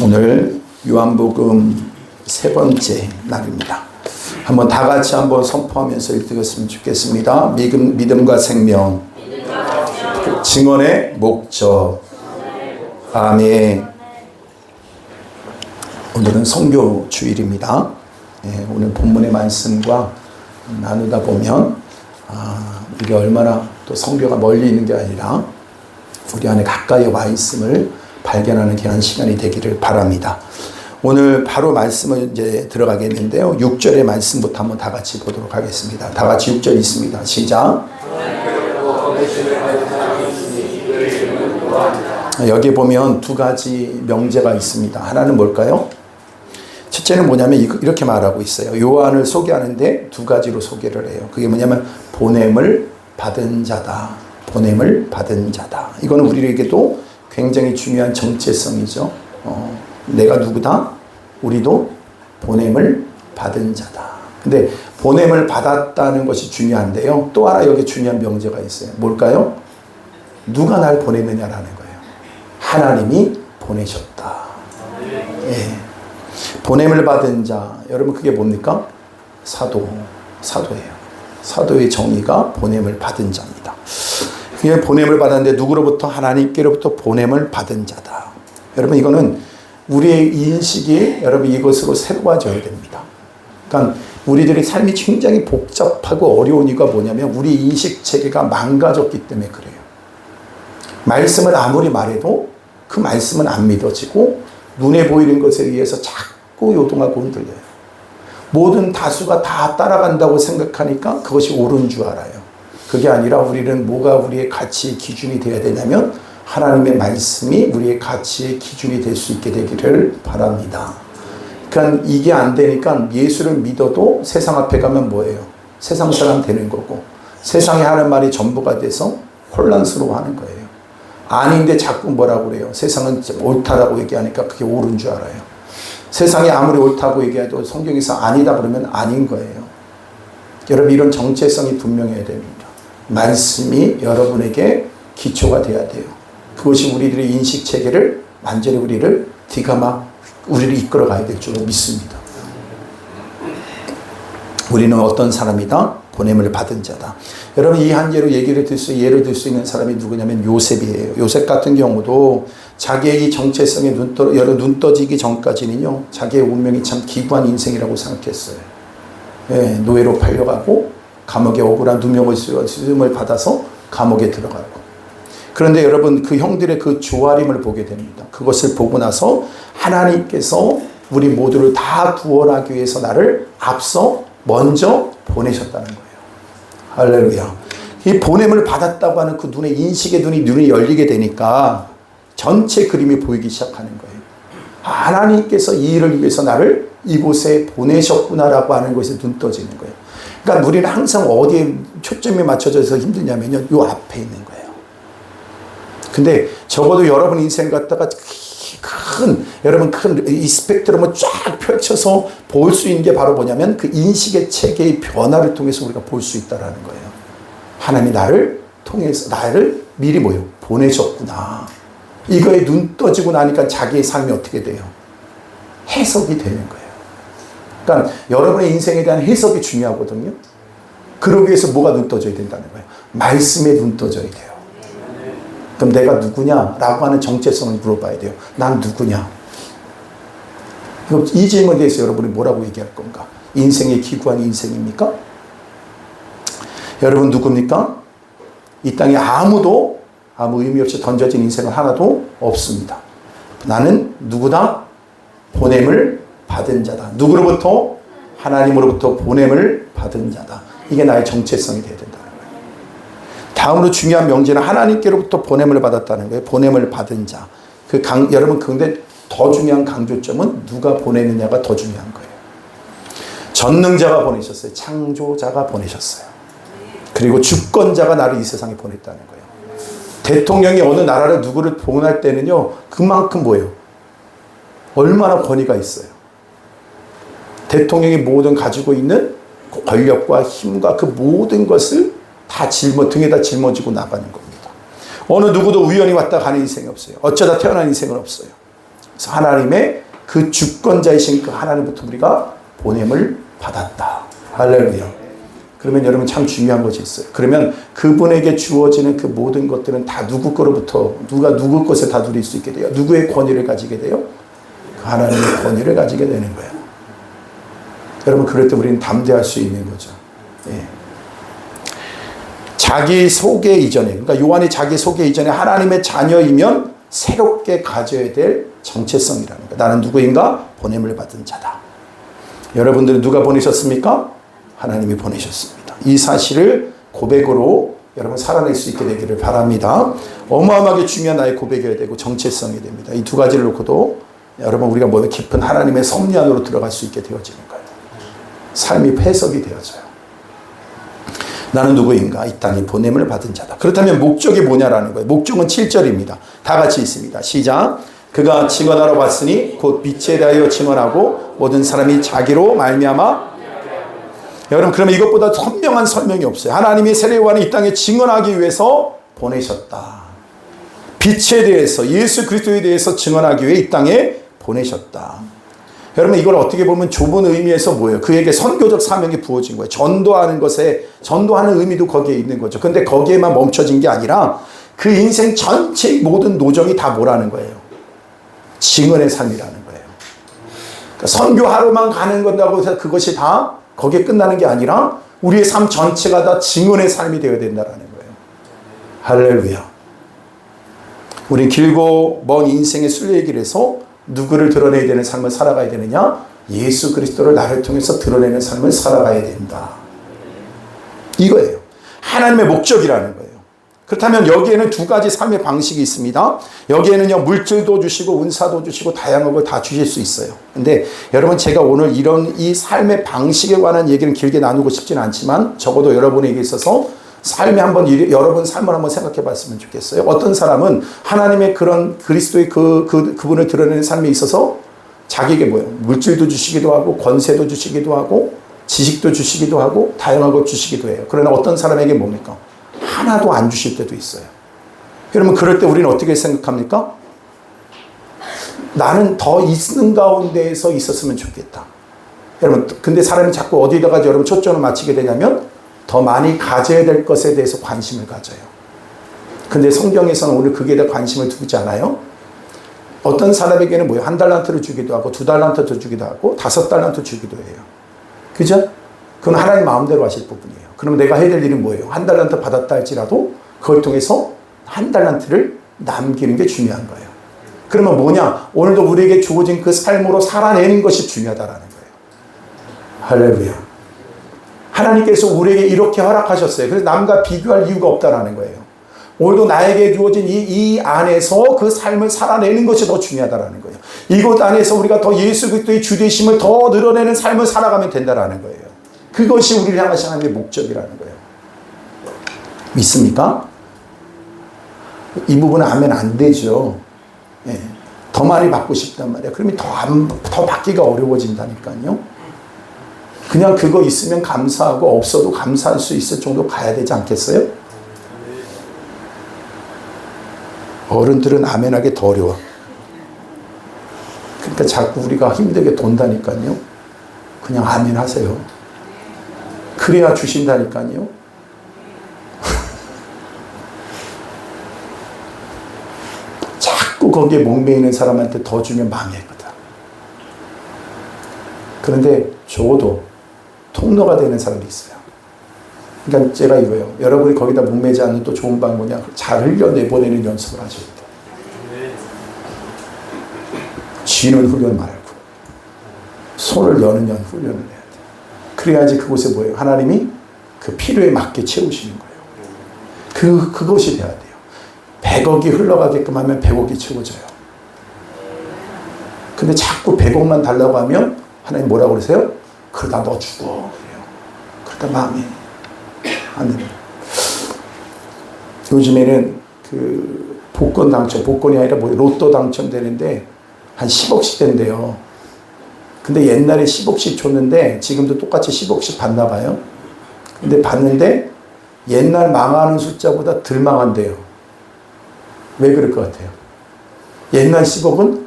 오늘 요한복음 3번째 날입니다. 한번 다 같이 한번 선포하면서 읽었으면 좋겠습니다. 믿음과 생명, 증언의 목적. 아멘. 오늘은 선교 주일입니다. 오늘 본문의 말씀과 나누다 보면 이게 얼마나 또 선교가 멀리 있는 게 아니라 우리 안에 가까이 와 있음을 발견하는 귀한 시간이 되기를 바랍니다. 오늘 바로 말씀을 이제 들어가겠는데요. 6절의 말씀부터 한번 다 같이 보도록 하겠습니다. 다 같이 6절 있습니다. 시작. 여기 보면 두 가지 명제가 있습니다. 하나는 뭘까요? 첫째는 뭐냐면 이렇게 말하고 있어요. 요한을 소개하는데 두 가지로 소개를 해요. 그게 뭐냐면 보냄을 받은 자다. 보냄을 받은 자다. 이거는 우리에게도 굉장히 중요한 정체성이죠. 내가 누구다? 우리도 보냄을 받은 자다. 근데 보냄을 받았다는 것이 중요한데요. 또 하나 여기 중요한 명제가 있어요. 뭘까요? 누가 날 보냈느냐라는 거예요. 하나님이 보내셨다. 예. 보냄을 받은 자, 여러분 그게 뭡니까? 사도예요. 사도의 정의가 보냄을 받은 자입니다. 그게 보냄을 받았는데 누구로부터? 하나님께로부터 보냄을 받은 자다. 여러분 이거는 우리의 인식이 여러분 이것으로 새로워져야 됩니다. 그러니까 우리들의 삶이 굉장히 복잡하고 어려운 이유가 뭐냐면 우리 인식 체계가 망가졌기 때문에 그래요. 말씀을 아무리 말해도 그 말씀은 안 믿어지고 눈에 보이는 것에 의해서 자꾸 요동하고 흔들려요. 모든 다수가 다 따라간다고 생각하니까 그것이 옳은 줄 알아요. 그게 아니라 우리는 뭐가 우리의 가치의 기준이 되어야 되냐면 하나님의 말씀이 우리의 가치의 기준이 될 수 있게 되기를 바랍니다. 그러니까 이게 안 되니까 예수를 믿어도 세상 앞에 가면 뭐예요? 세상 사람 되는 거고 세상에 하는 말이 전부가 돼서 혼란스러워하는 거예요. 아닌데 자꾸 뭐라고 그래요? 세상은 옳다라고 얘기하니까 그게 옳은 줄 알아요. 세상이 아무리 옳다고 얘기해도 성경에서 아니다 그러면 아닌 거예요. 여러분 이런 정체성이 분명해야 됩니다. 말씀이 여러분에게 기초가 돼야 돼요. 그것이 우리들의 인식 체계를 완전히 우리를 우리를 이끌어 가야 될 줄로 믿습니다. 우리는 어떤 사람이다? 보냄을 받은 자다. 여러분 이 한 예로 예를 들 수 있는 사람이 누구냐면 요셉이에요. 요셉 같은 경우도 자기의 이 정체성에 눈 떠지기 전까지는요. 자기의 운명이 참 기구한 인생이라고 생각했어요. 예, 노예로 팔려가고 감옥에 억울한 누명을 쓰임을 받아서 감옥에 들어가고. 그런데 여러분 그 형들의 그 조아림을 보게 됩니다. 그것을 보고 나서 하나님께서 우리 모두를 다 구원하기 위해서 나를 먼저 보내셨다는 거예요. 할렐루야. 이 보냄을 받았다고 하는 그 눈의 인식의 눈이 열리게 되니까 전체 그림이 보이기 시작하는 거예요. 하나님께서 이 일을 위해서 나를 이곳에 보내셨구나라고 하는 것에 눈 떠지는 거예요. 그러니까 우리는 항상 어디에 초점이 맞춰져서 힘드냐면요. 요 앞에 있는 거예요. 근데 적어도 여러분 인생 갖다가 여러분 이 스펙트럼을 쫙 펼쳐서 볼 수 있는 게 바로 뭐냐면 그 인식의 체계의 변화를 통해서 우리가 볼 수 있다라는 거예요. 하나님이 나를 통해서 나를 미리 보내셨구나. 이거에 눈 떠지고 나니까 자기의 삶이 어떻게 돼요? 해석이 되는 거예요. 그러니까 여러분의 인생에 대한 해석이 중요하거든요. 그러기 위해서 뭐가 눈 떠져야 된다는 거예요? 말씀에 눈 떠져야 돼요. 그럼 내가 누구냐라고 하는 정체성을 물어봐야 돼요. 난 누구냐? 그럼 이 질문에 대해서 여러분이 뭐라고 얘기할 건가? 인생의 기구한 인생입니까? 여러분 누굽니까? 이 땅에 아무 의미 없이 던져진 인생은 하나도 없습니다. 나는 누구다? 보냄을 받은 자다. 누구로부터? 하나님으로부터 보냄을 받은 자다. 이게 나의 정체성이 되어야 된다는 거예요. 다음으로 중요한 명제는 하나님께로부터 보냄을 받았다는 거예요. 보냄을 받은 자. 여러분, 그런데 더 중요한 강조점은 누가 보내느냐가 더 중요한 거예요. 전능자가 보내셨어요. 창조자가 보내셨어요. 그리고 주권자가 나를 이 세상에 보냈다는 거예요. 대통령이 어느 나라를 누구를 보낼 때는요, 그만큼 뭐예요? 얼마나 권위가 있어요. 대통령이 모든 가지고 있는 권력과 힘과 그 모든 것을 다 등에다 짊어지고 나가는 겁니다. 어느 누구도 우연히 왔다 가는 인생이 없어요. 어쩌다 태어난 인생은 없어요. 그래서 하나님의 그 주권자이신 그 하나님부터 우리가 보냄을 받았다. 할렐루야. 그러면 여러분 참 중요한 것이 있어요. 그러면 그분에게 주어지는 그 모든 것들은 다 누구 거로부터, 누구 것에 다 누릴 수 있게 돼요. 누구의 권위를 가지게 돼요? 그 하나님의 권위를 가지게 되는 거예요. 여러분, 그럴 때 우리는 담대할 수 있는 거죠. 예. 자기 소개 이전에, 그러니까 요한이 자기 소개 이전에 하나님의 자녀이면 새롭게 가져야 될 정체성이라는 거예요. 나는 누구인가? 보냄을 받은 자다. 여러분들은 누가 보내셨습니까? 하나님이 보내셨습니다. 이 사실을 고백으로 여러분 살아낼 수 있게 되기를 바랍니다. 어마어마하게 중요한 나의 고백이어야 되고 정체성이 됩니다. 이 두 가지를 놓고도 여러분 우리가 뭐 깊은 하나님의 섭리 안으로 들어갈 수 있게 되어지는 거예요. 삶이 해석이 되어져요. 나는 누구인가? 이 땅에 보냄을 받은 자다. 그렇다면 목적이 뭐냐라는 거예요. 목적은 7절입니다. 다 같이 있습니다. 시작. 그가 증언하러 왔으니 곧 빛에 대하여 증언하고 모든 사람이 자기로 말미암아. 여러분, 그러면 이것보다 선명한 설명이 없어요. 하나님이 세례요한을 이 땅에 증언하기 위해서 보내셨다. 빛에 대해서, 예수 그리스도에 대해서 증언하기 위해 이 땅에 보내셨다. 여러분, 이걸 어떻게 보면 좁은 의미에서 뭐예요? 그에게 선교적 사명이 부어진 거예요. 전도하는 것에, 전도하는 의미도 거기에 있는 거죠. 근데 거기에만 멈춰진 게 아니라 그 인생 전체의 모든 노정이 다 뭐라는 거예요? 증언의 삶이라는 거예요. 그러니까 선교하러만 가는 건다고 해서 그것이 다 거기에 끝나는 게 아니라 우리의 삶 전체가 다 증언의 삶이 되어야 된다는 거예요. 할렐루야. 우리 길고 먼 인생의 순례길에서 누구를 드러내야 되는 삶을 살아가야 되느냐? 예수 그리스도를 나를 통해서 드러내는 삶을 살아가야 된다. 이거예요. 하나님의 목적이라는 거예요. 그렇다면 여기에는 두 가지 삶의 방식이 있습니다. 여기에는요, 물질도 주시고 은사도 주시고 다양한 걸 다 주실 수 있어요. 근데 여러분, 제가 오늘 이 삶의 방식에 관한 얘기는 길게 나누고 싶지는 않지만 적어도 여러분에게 있어서 여러분 삶을 한번 생각해 봤으면 좋겠어요. 어떤 사람은 하나님의 그런 그리스도의 그분을 드러내는 삶에 있어서 자기에게 물질도 주시기도 하고 권세도 주시기도 하고 지식도 주시기도 하고 다양한 걸 주시기도 해요. 그러나 어떤 사람에게 뭡니까? 하나도 안 주실 때도 있어요. 그러면 그럴 때 우리는 어떻게 생각합니까? 나는 더 있는 가운데에서 있었으면 좋겠다. 여러분, 근데 사람이 자꾸 어디다가 여러분 초점을 맞추게 되냐면 더 많이 가져야 될 것에 대해서 관심을 가져요. 근데 성경에서는 오늘 거기에 대해 관심을 두지 않아요. 어떤 사람에게는 1달란트를 주기도 하고 2달란트를 주기도 하고 5달란트 주기도 해요. 그죠? 그건 하나님 마음대로 하실 부분이에요. 그럼 내가 해야 될 일은 뭐예요? 1달란트 받았다 할지라도 그걸 통해서 1달란트를 남기는 게 중요한 거예요. 그러면 뭐냐? 오늘도 우리에게 주어진 그 삶으로 살아내는 것이 중요하다라는 거예요. 할렐루야. 하나님께서 우리에게 이렇게 허락하셨어요. 그래서 남과 비교할 이유가 없다라는 거예요. 오늘도 나에게 주어진 이 안에서 그 삶을 살아내는 것이 더 중요하다라는 거예요. 이곳 안에서 우리가 더 예수 그리스도의 주되심을 더 드러내는 삶을 살아가면 된다라는 거예요. 그것이 우리를 향하신 하나님의 목적이라는 거예요. 믿습니까? 이 부분은 하면 안 되죠. 예. 더 많이 받고 싶단 말이에요. 그러면 더 받기가 어려워진다니까요. 그냥 그거 있으면 감사하고 없어도 감사할 수 있을 정도 가야 되지 않겠어요? 어른들은 아멘하기 더 어려워. 그러니까 자꾸 우리가 힘들게 돈다니까요. 그냥 아멘 하세요. 그래야 주신다니까요. 자꾸 거기에 목매이는 사람한테 더 주면 망해거든. 그런데 줘도 통로가 되는 사람이 있어요. 그러니까 제가 이거예요. 여러분이 거기다 목매지 않는 또 좋은 방법이냐. 잘 흘려내보내는 연습을 하셔야 돼요. 쥐는 훈련 말고 손을 여는 훈련을 해야 돼요. 그래야지 그곳에 뭐예요? 하나님이 그 필요에 맞게 채우시는 거예요. 그것이 돼야 돼요. 100억이 흘러가게끔 하면 100억이 채워져요. 근데 자꾸 100억만 달라고 하면 하나님 뭐라고 그러세요? 그러다 너 죽어. 그래요. 그러다 마음이 안 돼요. 요즘에는 그 복권 당첨, 복권이 아니라 뭐 로또 당첨되는데 한 10억씩 된대요. 근데 옛날에 10억씩 줬는데 지금도 똑같이 10억씩 받나 봐요. 근데 받는데 옛날 망하는 숫자보다 덜 망한대요. 왜 그럴 것 같아요? 옛날 10억은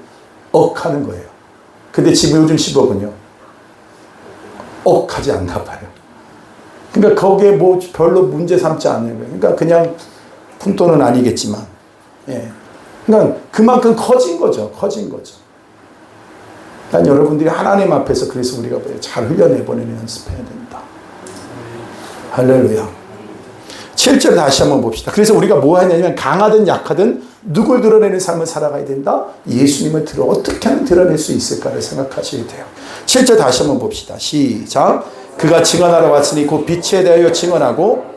억 하는 거예요. 근데 지금 요즘 10억은요. 억 하지 않나 봐요. 그러니까 거기에 뭐 별로 문제 삼지 않는 거예요. 그러니까 그냥 푼돈은 아니겠지만, 예. 그러니까 그만큼 커진 거죠. 커진 거죠. 난 여러분들이 하나님 앞에서 그래서 우리가 잘 흘려내보내는 연습해야 된다. 할렐루야. 7절 다시 한번 봅시다. 그래서 우리가 뭐 하냐면 강하든 약하든 누굴 드러내는 삶을 살아가야 된다? 예수님을 어떻게 하면 드러낼 수 있을까를 생각하셔야 돼요. 7절 다시 한번 봅시다. 시작. 그가 증언하러 왔으니 그 빛에 대하여 증언하고,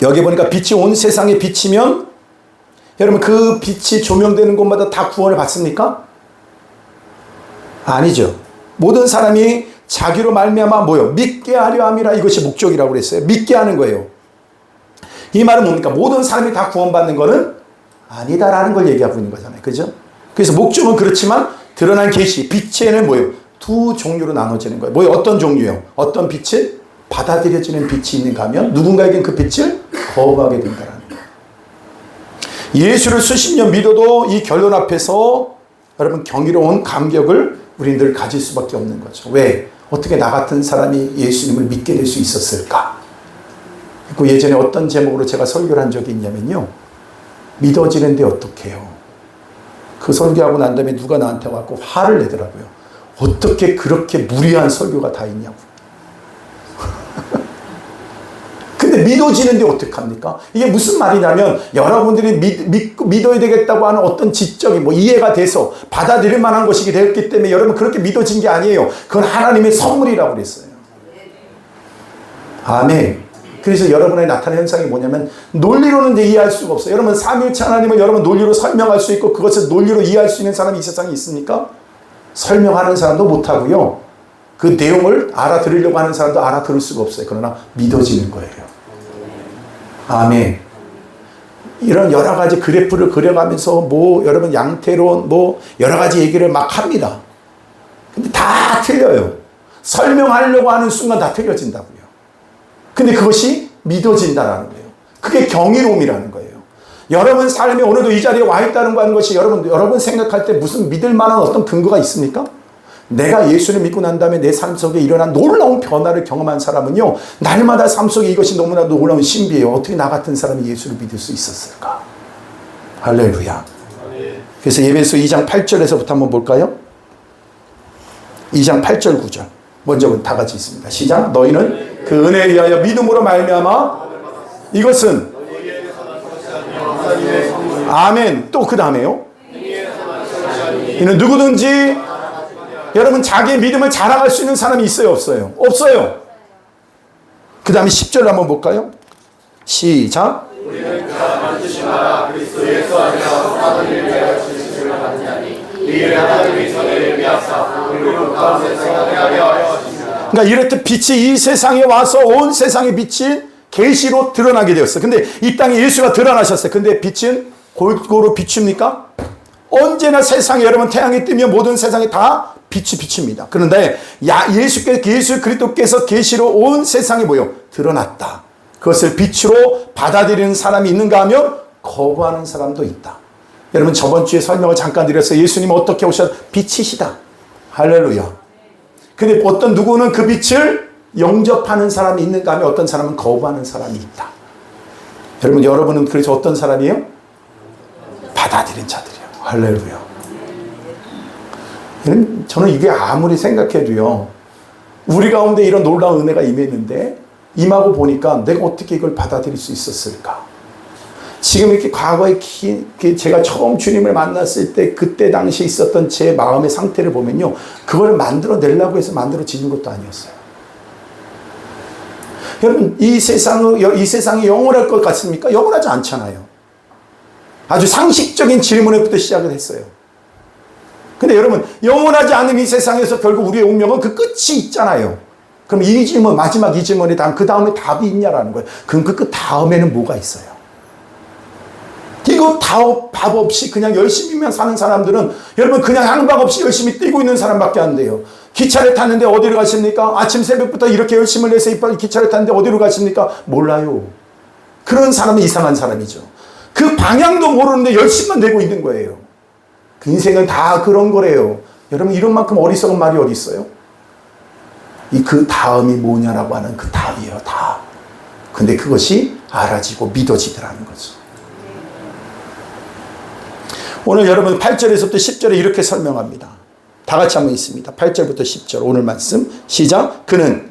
여기 보니까 빛이 온 세상에 비치면 여러분 그 빛이 조명되는 곳마다 다 구원을 받습니까? 아니죠. 모든 사람이 자기로 말미암아 뭐요? 믿게 하려 함이라. 이것이 목적이라고 그랬어요. 믿게 하는 거예요. 이 말은 뭡니까? 모든 사람이 다 구원받는 거는 아니다라는 걸 얘기하고 있는 거잖아요. 그죠? 그래서 목적은 그렇지만 드러난 계시, 빛에는 뭐예요? 두 종류로 나눠지는 거예요. 뭐예요? 어떤 종류요? 어떤 빛을 받아들여지는 빛이 있는가 하면 누군가에겐 그 빛을 거부하게 된다는 거예요. 예수를 수십 년 믿어도 이 결론 앞에서 여러분 경이로운 감격을 우리들 가질 수밖에 없는 거죠. 왜? 어떻게 나 같은 사람이 예수님을 믿게 될 수 있었을까? 그 예전에 어떤 제목으로 제가 설교를 한 적이 있냐면요. 믿어지는데 어떡해요? 그 설교하고 난 다음에 누가 나한테 와서 화를 내더라고요. 어떻게 그렇게 무리한 설교가 다 있냐고. 근데 믿어지는데 어떡합니까? 이게 무슨 말이냐면 여러분들이 믿어야 되겠다고 하는 어떤 지적이 뭐 이해가 돼서 받아들일 만한 것이 되었기 때문에 여러분 그렇게 믿어진 게 아니에요. 그건 하나님의 선물이라고 그랬어요. 아멘. 그래서 여러분의 나타나는 현상이 뭐냐면 논리로는 이해할 수가 없어요. 여러분 삼위일체 하나님을 여러분 논리로 설명할 수 있고 그것을 논리로 이해할 수 있는 사람이 이 세상에 있습니까? 설명하는 사람도 못하고요. 그 내용을 알아들으려고 하는 사람도 알아들을 수가 없어요. 그러나 믿어지는 거예요. 아멘. 이런 여러 가지 그래프를 그려가면서 뭐 여러분 양태론 뭐 여러 가지 얘기를 막 합니다. 근데 다 틀려요. 설명하려고 하는 순간 다 틀려진다고요. 근데 그것이 믿어진다라는 거예요. 그게 경이로움이라는 거예요. 여러분 삶에 오늘도 이 자리에 와 있다는 거 하는 것이 여러분 생각할 때 무슨 믿을 만한 어떤 근거가 있습니까? 내가 예수를 믿고 난 다음에 내 삶 속에 일어난 놀라운 변화를 경험한 사람은요, 날마다 삶 속에 이것이 너무나 놀라운 신비예요. 어떻게 나 같은 사람이 예수를 믿을 수 있었을까? 할렐루야. 그래서 에베소 2장 8절에서부터 한번 볼까요? 2장 8절 9절 먼저 다 같이 있습니다. 시작. 너희는 그 은혜에 의하여 믿음으로 말미암아 이것은 아멘. 또 그 다음에요. 이는 누구든지 여러분 자기의 믿음을 자랑할 수 있는 사람이 있어요? 없어요? 없어요. 그 다음에 10절 한번 볼까요? 시작. 우리는 그가 만드신 나라 그리스도 예수 안에서 사는 일을 위하여 진실을 받느냐니 이를 하나님이 전에 위하사 우리로 가운데 생각하게 하여 주시니라. 그러니까 이렇듯 빛이 이 세상에 와서 온 세상의 빛이 계시로 드러나게 되었어요. 근데 이 땅에 예수가 드러나셨어요. 근데 빛은 골고루 비춥니까? 언제나 세상에 여러분 태양이 뜨면 모든 세상에 다 빛이 비칩니다. 그런데 예수 그리스도께서 계시로 온 세상에 뭐요? 드러났다. 그것을 빛으로 받아들이는 사람이 있는가 하면 거부하는 사람도 있다. 여러분 저번 주에 설명을 잠깐 드렸어요. 예수님은 어떻게 오셨? 빛이시다. 할렐루야. 근데 어떤 누구는 그 빛을 영접하는 사람이 있는가 하면 어떤 사람은 거부하는 사람이 있다. 여러분은 그래서 어떤 사람이에요? 받아들인 자들이에요. 할렐루야. 저는 이게 아무리 생각해도요, 우리 가운데 이런 놀라운 은혜가 임했는데 임하고 보니까 내가 어떻게 이걸 받아들일 수 있었을까? 지금 이렇게 과거에 제가 처음 주님을 만났을 때 그때 당시 있었던 제 마음의 상태를 보면요. 그걸 만들어내려고 해서 만들어지는 것도 아니었어요. 여러분, 이 세상이 영원할 것 같습니까? 영원하지 않잖아요. 아주 상식적인 질문에부터 시작을 했어요. 근데 여러분, 영원하지 않은 이 세상에서 결국 우리의 운명은 그 끝이 있잖아요. 그럼 이 질문, 마지막 이 질문에 대한 그 다음에 답이 있냐라는 거예요. 그럼 그 끝 다음에는 뭐가 있어요? 이거 답 없이 그냥 열심히만 사는 사람들은 여러분 그냥 항박 없이 열심히 뛰고 있는 사람밖에 안 돼요. 기차를 탔는데 어디로 가십니까? 아침 새벽부터 이렇게 열심을 내서 기차를 탔는데 어디로 가십니까? 몰라요. 그런 사람은 이상한 사람이죠. 그 방향도 모르는데 열심만 내고 있는 거예요. 그 인생은 다 그런 거래요. 여러분 이런 만큼 어리석은 말이 어디 있어요? 그 다음이 뭐냐라고 하는 그 답이에요. 답. 근데 그것이 알아지고 믿어지더라는 거죠. 오늘 여러분 8절에서부터 10절에 이렇게 설명합니다. 다 같이 한번 있습니다. 8절부터 10절 오늘 말씀 시작. 그는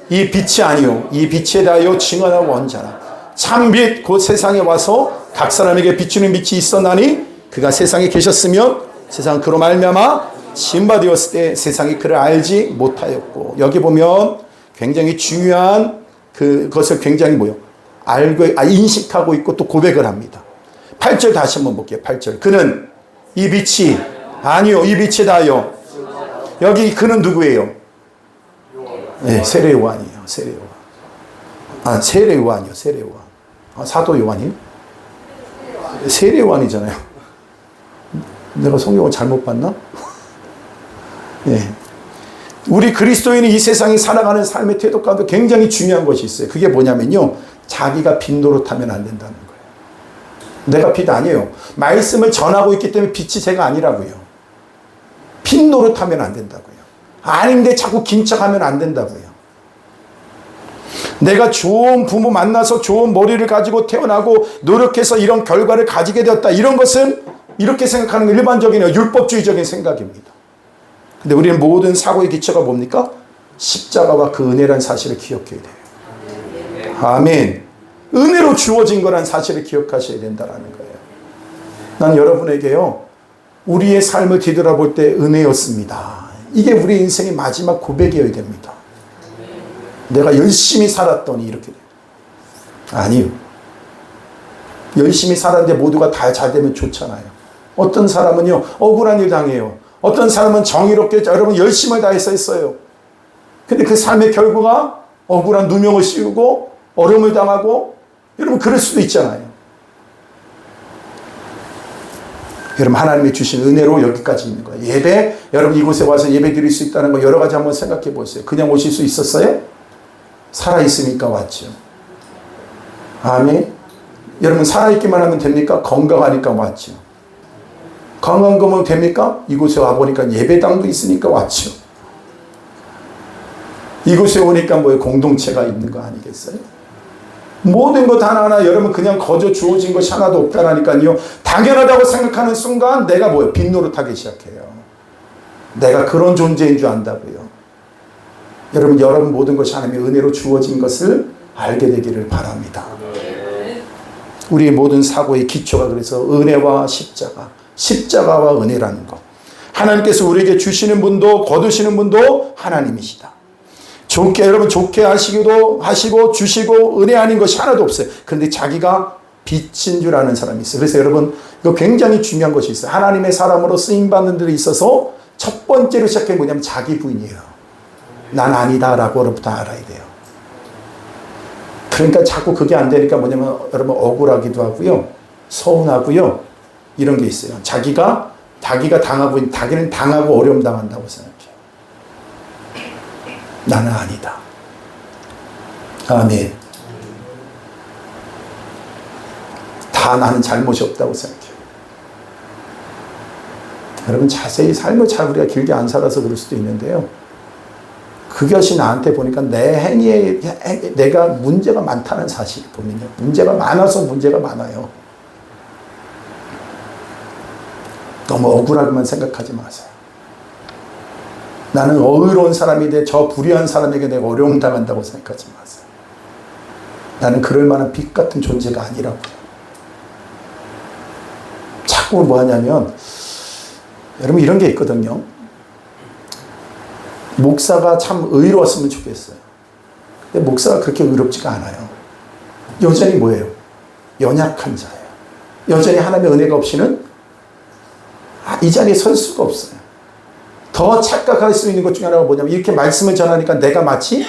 이 빛이 아니요 이 빛에 대하여 증언하고 원자라. 참빛 곧 세상에 와서 각 사람에게 비추는 빛이 있었나니 그가 세상에 계셨으면 세상은 그로 말미암아 신바되었을 때 세상이 그를 알지 못하였고. 여기 보면 굉장히 중요한 그것을 굉장히 인식하고 있고 또 고백을 합니다. 8절 다시 한번 볼게요. 8절. 그는 이 빛이 아니요 이 빛에 다하여. 여기 그는 누구예요? 네, 세례 요한이에요. 세례 요한. 세례 요한이요. 세례 요한. 사도 요한이요? 세례 요한이잖아요. 내가 성경을 잘못 봤나? 네. 우리 그리스도인이 이 세상에 살아가는 삶의 태도 가운데 굉장히 중요한 것이 있어요. 그게 뭐냐면요. 자기가 빛 노릇하면 안 된다는 거예요. 내가 빛 아니에요. 말씀을 전하고 있기 때문에 빛이 제가 아니라고요. 빛 노릇하면 안 된다고요. 아닌데 자꾸 긴 척하면 안 된다고요. 내가 좋은 부모 만나서 좋은 머리를 가지고 태어나고 노력해서 이런 결과를 가지게 되었다. 이런 것은 이렇게 생각하는 게 일반적인 율법주의적인 생각입니다. 근데 우리는 모든 사고의 기초가 뭡니까? 십자가와 그 은혜라는 사실을 기억해야 돼요. 아멘. 은혜로 주어진 거란 사실을 기억하셔야 된다는 거예요. 난 여러분에게요. 우리의 삶을 뒤돌아볼 때 은혜였습니다. 이게 우리 인생의 마지막 고백이어야 됩니다. 내가 열심히 살았더니 이렇게 돼요. 아니요. 열심히 살았는데 모두가 다 잘 되면 좋잖아요. 어떤 사람은요. 억울한 일 당해요. 어떤 사람은 정의롭게 여러분 열심을 다해서 했어요. 근데 그 삶의 결과가 억울한 누명을 씌우고 어려움을 당하고 여러분 그럴 수도 있잖아요. 여러분 하나님이 주신 은혜로 여기까지 있는 거예요. 예배, 여러분 이곳에 와서 예배 드릴 수 있다는 거 여러 가지 한번 생각해 보세요. 그냥 오실 수 있었어요? 살아있으니까 왔죠. 아멘. 여러분 살아있기만 하면 됩니까? 건강하니까 왔죠. 건강하면 됩니까? 이곳에 와보니까 예배당도 있으니까 왔죠. 이곳에 오니까 공동체가 있는 거 아니겠어요? 모든 것 하나하나 여러분 그냥 거저 주어진 것이 하나도 없다라니까요. 당연하다고 생각하는 순간 내가 빈 노릇하기 시작해요. 내가 그런 존재인 줄 안다고요. 여러분 모든 것이 하나님의 은혜로 주어진 것을 알게 되기를 바랍니다. 우리의 모든 사고의 기초가 그래서 은혜와 십자가와 은혜라는 것. 하나님께서 우리에게 주시는 분도 거두시는 분도 하나님이시다. 여러분 좋게 하시고 주시고 은혜 아닌 것이 하나도 없어요. 그런데 자기가 빛인 줄 아는 사람이 있어요. 그래서 여러분 이거 굉장히 중요한 것이 있어요. 하나님의 사람으로 쓰임받는 데에 있어서 첫 번째로 시작한 게 뭐냐면 자기 부인이에요. 난 아니다 라고 여러분부터 알아야 돼요. 그러니까 자꾸 그게 안 되니까 뭐냐면 여러분 억울하기도 하고요. 서운하고요. 이런 게 있어요. 자기가 당하고 자기는 당하고 어려움 당한다고 생각해요. 나는 아니다. 아멘. 다 나는 잘못이 없다고 생각해요. 여러분 자세히 삶을 잘 우리가 길게 안 살아서 그럴 수도 있는데요. 그것이 나한테 보니까 내 행위에 내가 문제가 많다는 사실을 보면요. 문제가 많아서 문제가 많아요. 너무 억울하게만 생각하지 마세요. 나는 어의로운 사람인데 저 불의한 사람에게 내가 어려움 당한다고 생각하지 마세요. 나는 그럴 만한 빛 같은 존재가 아니라고요. 자꾸 뭐 하냐면, 여러분 이런 게 있거든요. 목사가 참 의로웠으면 좋겠어요. 근데 목사가 그렇게 의롭지가 않아요. 여전히 뭐예요? 연약한 자예요. 여전히 하나님의 은혜가 없이는 이 자리에 설 수가 없어요. 더 착각할 수 있는 것 중에 하나가 뭐냐면, 이렇게 말씀을 전하니까 내가 마치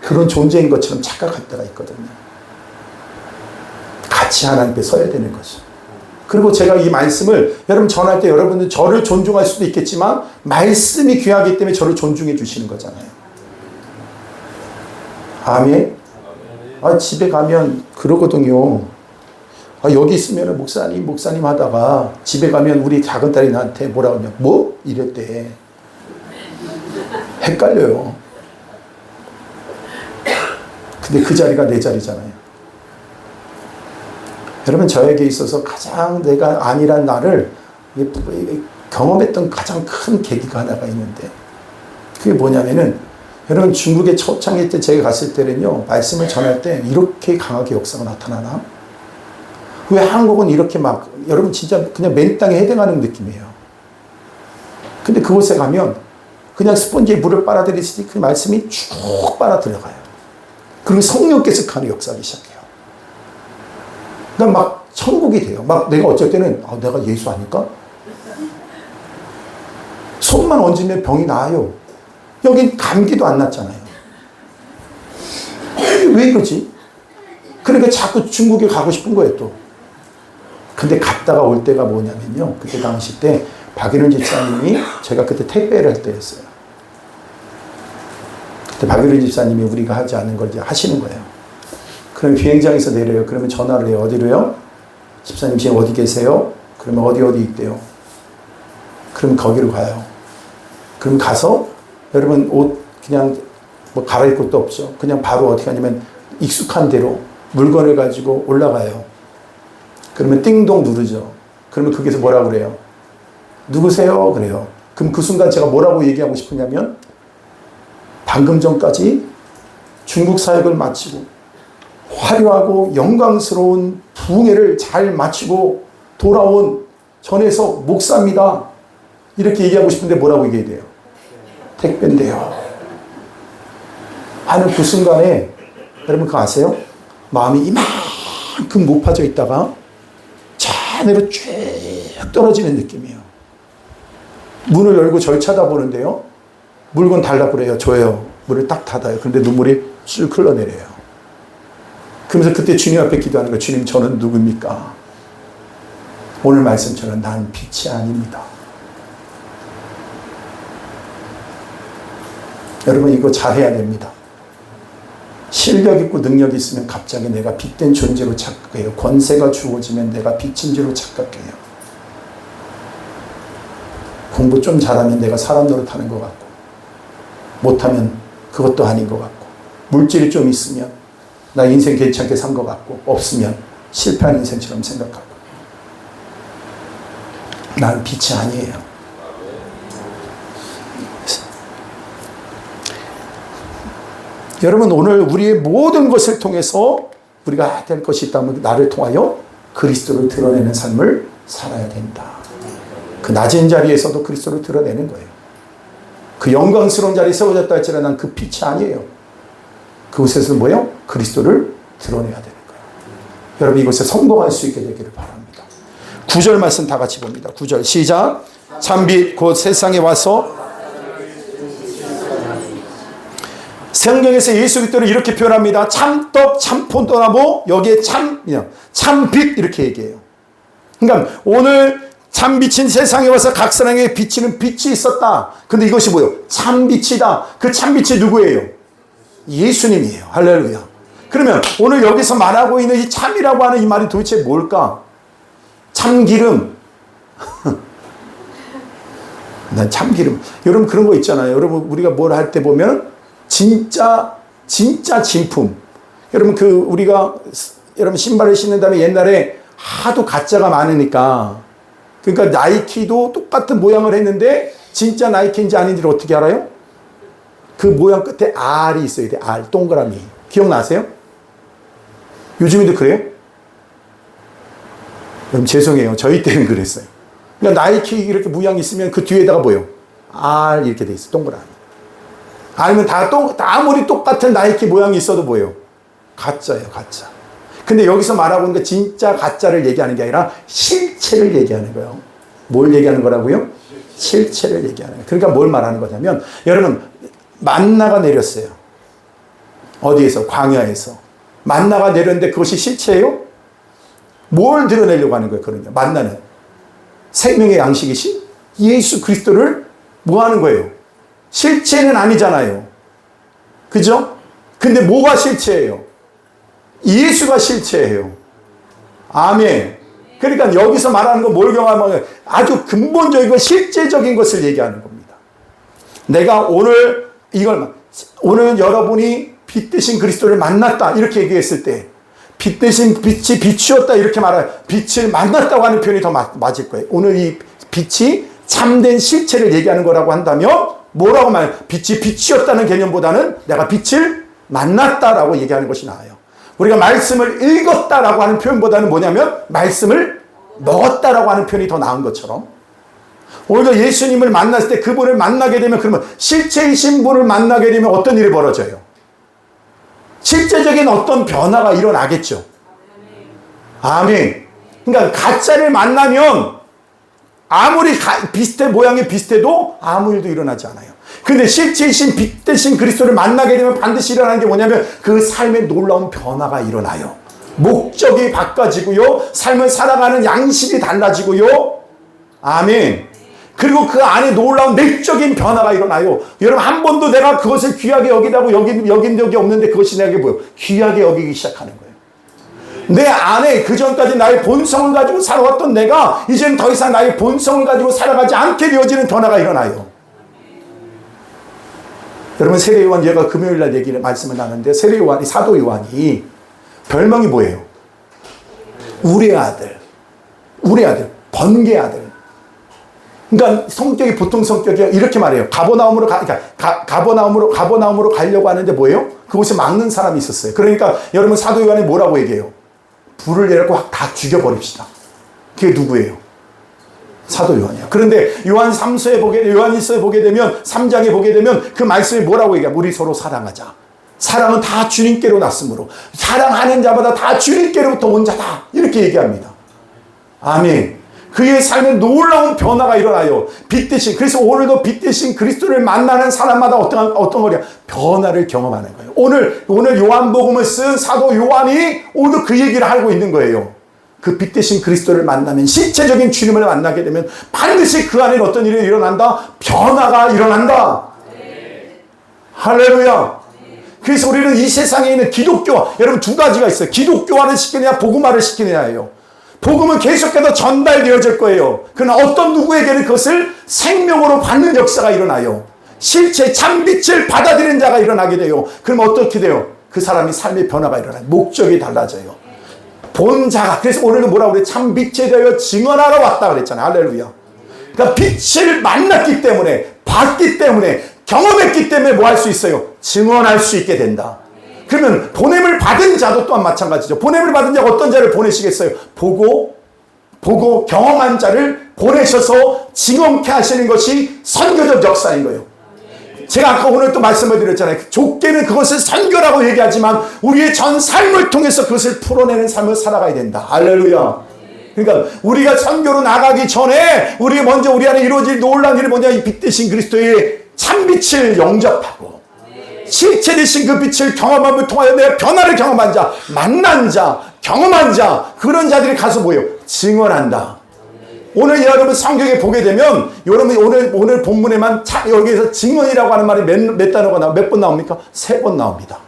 그런 존재인 것처럼 착각할 때가 있거든요. 같이 하나님 앞에 서야 되는 거죠. 그리고 제가 이 말씀을 여러분 전할 때 여러분들 저를 존중할 수도 있겠지만 말씀이 귀하기 때문에 저를 존중해 주시는 거잖아요. 아멘. 집에 가면 그러거든요. 여기 있으면 목사님 하다가 집에 가면 우리 작은 딸이 나한테 뭐라고 하면 뭐? 이랬대. 헷갈려요. 근데 그 자리가 내 자리잖아요. 여러분 저에게 있어서 가장 내가 아니란 나를 경험했던 가장 큰 계기가 하나가 있는데, 그게 뭐냐면은, 여러분 중국에 초창기 때 제가 갔을 때는요, 말씀을 전할 때 이렇게 강하게 역사가 나타나나? 왜 한국은 이렇게 막 여러분 진짜 그냥 맨 땅에 해당하는 느낌이에요. 근데 그곳에 가면 그냥 스펀지에 물을 빨아들이듯이 그 말씀이 쭉 빨아들여가요. 그리고 성령께서 가는 역사하기 시작해요. 그러니까 막 천국이 돼요. 막 내가 어쩔 때는 내가 예수 아닐까? 손만 얹으면 병이 나아요. 여긴 감기도 안 났잖아요. 왜 이러지? 그러니까 자꾸 중국에 가고 싶은 거예요 또. 근데 갔다가 올 때가 뭐냐면요, 그때 당시 때 박일훈 집사님이, 제가 그때 택배를 할 때였어요. 그때 박일훈 집사님이 우리가 하지 않은 걸 이제 하시는 거예요. 그럼 비행장에서 내려요. 그러면 전화를 해요. 어디로요? 집사님 지금 어디 계세요? 그러면 어디 있대요. 그럼 거기로 가요. 그럼 가서 여러분 옷 그냥 뭐 갈아입을 것도 없죠. 그냥 바로 어떻게 하냐면 익숙한 대로 물건을 가지고 올라가요. 그러면 띵동 누르죠. 그러면 거기서 뭐라고 그래요? 누구세요? 그래요. 그럼 그 순간 제가 뭐라고 얘기하고 싶으냐면, 방금 전까지 중국 사역을 마치고 화려하고 영광스러운 부흥회를 잘 마치고 돌아온 전에서 목사입니다. 이렇게 얘기하고 싶은데 뭐라고 얘기해야 돼요? 택배인데요. 하는 그 순간에 여러분 그거 아세요? 마음이 이만큼 높아져 있다가 하늘로 쭉 떨어지는 느낌이에요. 문을 열고 절 쳐다보는데요, 물건 달라고 그래요. 줘요. 문을 딱 닫아요. 그런데 눈물이 쭉 흘러내려요. 그러면서 그때 주님 앞에 기도하는 거예요. 주님, 저는 누굽니까? 오늘 말씀처럼 난 빛이 아닙니다. 여러분 이거 잘해야 됩니다. 실력 있고 능력이 있으면 갑자기 내가 빛된 존재로 착각해요. 권세가 주어지면 내가 빛인 줄로 착각해요. 공부 좀 잘하면 내가 사람 노릇하는 것 같고, 못하면 그것도 아닌 것 같고, 물질이 좀 있으면 나 인생 괜찮게 산 것 같고, 없으면 실패한 인생처럼 생각하고. 난 빛이 아니에요. 여러분 오늘 우리의 모든 것을 통해서 우리가 될 것이 있다면 나를 통하여 그리스도를 드러내는 삶을 살아야 된다. 그 낮은 자리에서도 그리스도를 드러내는 거예요. 그 영광스러운 자리에 세워졌다 할지라도 난 그 빛이 아니에요. 그곳에서 뭐예요? 그리스도를 드러내야 되는 거예요. 여러분 이곳에 성공할 수 있게 되기를 바랍니다. 9절 말씀 다 같이 봅니다. 9절 시작. 참빛 곧 세상에 와서, 성경에서 예수 그리스도를 이렇게 표현합니다. 참떡, 참포도나무, 여기에 참빛 이렇게 얘기해요. 그러니까 오늘 참빛인 세상에 와서 각 사람에게 비치는 빛이 있었다. 근데 이것이 뭐예요? 참빛이다. 그 참빛이 누구예요? 예수님이에요. 할렐루야. 그러면 오늘 여기서 말하고 있는 이 참이라고 하는 이 말이 도대체 뭘까? 참기름. 난 참기름. 여러분 그런 거 있잖아요. 여러분 우리가 뭘 할 때 보면 진짜 진품. 여러분 우리가 여러분 신발을 신는 다음에 옛날에 하도 가짜가 많으니까, 그러니까 나이키도 똑같은 모양을 했는데 진짜 나이키인지 아닌지를 어떻게 알아요? 그 모양 끝에 R이 있어야 돼. R 동그라미. 기억나세요? 요즘에도 그래요? 여러분 죄송해요. 저희 때는 그랬어요. 그러니까 나이키 이렇게 무양이 있으면 그 뒤에다가 뭐요? R 이렇게 돼 있어. 동그라미. 아니면 아무리 똑같은 나이키 모양이 있어도 뭐예요? 가짜예요, 가짜. 근데 여기서 말하고 있는 게 진짜 가짜를 얘기하는 게 아니라 실체를 얘기하는 거예요. 뭘 얘기하는 거라고요? 실체를 얘기하는 거예요. 그러니까 뭘 말하는 거냐면, 여러분, 만나가 내렸어요. 어디에서? 광야에서. 만나가 내렸는데 그것이 실체예요? 뭘 드러내려고 하는 거예요, 그러면? 만나는. 생명의 양식이신 예수 그리스도를 뭐 하는 거예요? 실체는 아니잖아요. 그죠? 근데 뭐가 실체예요? 예수가 실체예요. 아멘. 그러니까 여기서 말하는 건 뭘 경험하면 아주 근본적이고 실제적인 것을 얘기하는 겁니다. 내가 오늘 오늘 여러분이 빛 대신 그리스도를 만났다 이렇게 얘기했을 때 빛 대신 빛이 비추었다 이렇게 말해요. 빛을 만났다고 하는 표현이 더 맞을 거예요. 오늘 이 빛이 참된 실체를 얘기하는 거라고 한다면 뭐라고 말해요? 빛이 빛이었다는 개념보다는 내가 빛을 만났다라고 얘기하는 것이 나아요. 우리가 말씀을 읽었다라고 하는 표현보다는 뭐냐면 말씀을 먹었다라고 하는 표현이 더 나은 것처럼 오히려 예수님을 만났을 때 그분을 만나게 되면 그러면 실체이신 분을 만나게 되면 어떤 일이 벌어져요? 실제적인 어떤 변화가 일어나겠죠. 아멘. 그러니까 가짜를 만나면 아무리 모양이 비슷해도 아무 일도 일어나지 않아요. 근데 실체이신 빛 대신 그리스도를 만나게 되면 반드시 일어나는 게 뭐냐면 그 삶에 놀라운 변화가 일어나요. 목적이 바꿔지고요. 삶을 살아가는 양식이 달라지고요. 아멘. 그리고 그 안에 놀라운 내적인 변화가 일어나요. 여러분 한 번도 내가 그것을 귀하게 여기다고 여긴 적이 없는데 그것이 내게 뭐예요? 귀하게 여기기 시작하는 거예요. 내 안에 그전까지 나의 본성을 가지고 살아왔던 내가 이제는 더 이상 나의 본성을 가지고 살아가지 않게 되어지는 변화가 일어나요. 여러분 세례 요한 제가 금요일 날 말씀을 나누는데 세례 요한이 사도 요한이 별명이 뭐예요? 우리의 아들, 번개 아들. 그러니까 성격이 보통 성격이 이렇게 말해요. 가버나움으로 가려고 하는데 뭐예요? 그곳에 막는 사람이 있었어요. 그러니까 여러분 사도 요한이 뭐라고 얘기해요? 불을 내려고 다 죽여버립시다. 그게 누구예요? 사도 요한이야. 그런데 요한 3서에 요한일서에 보게 되면 3장에 보게 되면 그 말씀이 뭐라고 얘기해? 우리 서로 사랑하자. 사랑은 다 주님께로 났으므로 사랑하는 자마다 다 주님께로부터 온 자다. 이렇게 얘기합니다. 아멘. 그의 삶에 놀라운 변화가 일어나요. 빛 대신 그래서 오늘도 빛 대신 그리스도를 만나는 사람마다 어떤 거냐? 변화를 경험하는 거예요. 오늘 요한복음을 쓴 사도 요한이 오늘 그 얘기를 하고 있는 거예요. 그 빛 대신 그리스도를 만나면 실체적인 주님을 만나게 되면 반드시 그 안에 어떤 일이 일어난다? 변화가 일어난다. 네. 할렐루야. 네. 그래서 우리는 이 세상에 있는 기독교 여러분 두 가지가 있어요. 기독교화를 시키느냐 복음화를 시키느냐예요. 복음은 계속해서 전달되어질 거예요. 그러나 어떤 누구에게는 그것을 생명으로 받는 역사가 일어나요. 실체 참빛을 받아들이는 자가 일어나게 돼요. 그럼 어떻게 돼요? 그 사람이 삶의 변화가 일어나요. 목적이 달라져요. 본 자가 그래서 오늘은 뭐라고 그래? 참빛에 대하여 증언하러 왔다 그랬잖아요. 할렐루야. 그러니까 빛을 만났기 때문에 봤기 때문에 경험했기 때문에 뭐 할 수 있어요? 증언할 수 있게 된다. 그러면 보냄을 받은 자도 또한 마찬가지죠. 보냄을 받은 자가 어떤 자를 보내시겠어요? 보고 경험한 자를 보내셔서 증언케 하시는 것이 선교적 역사인 거예요. 제가 아까 오늘 또 말씀을 드렸잖아요. 좁게는 그것을 선교라고 얘기하지만 우리의 전 삶을 통해서 그것을 풀어내는 삶을 살아가야 된다. 할렐루야. 그러니까 우리가 선교로 나가기 전에 우리 안에 이루어질 놀라운 일이 뭐냐? 이 빛 대신 그리스도의 참빛을 영접하고 실체 대신 그 빛을 경험함을 통하여 내가 변화를 경험한 자, 만난 자, 경험한 자 그런 자들이 가서 뭐예요? 증언한다. 오늘 여러분 성경에 보게 되면 여러분 오늘 본문에만 여기에서 증언이라고 하는 말이 몇 단어가 몇 번 나옵니까? 3번 나옵니다.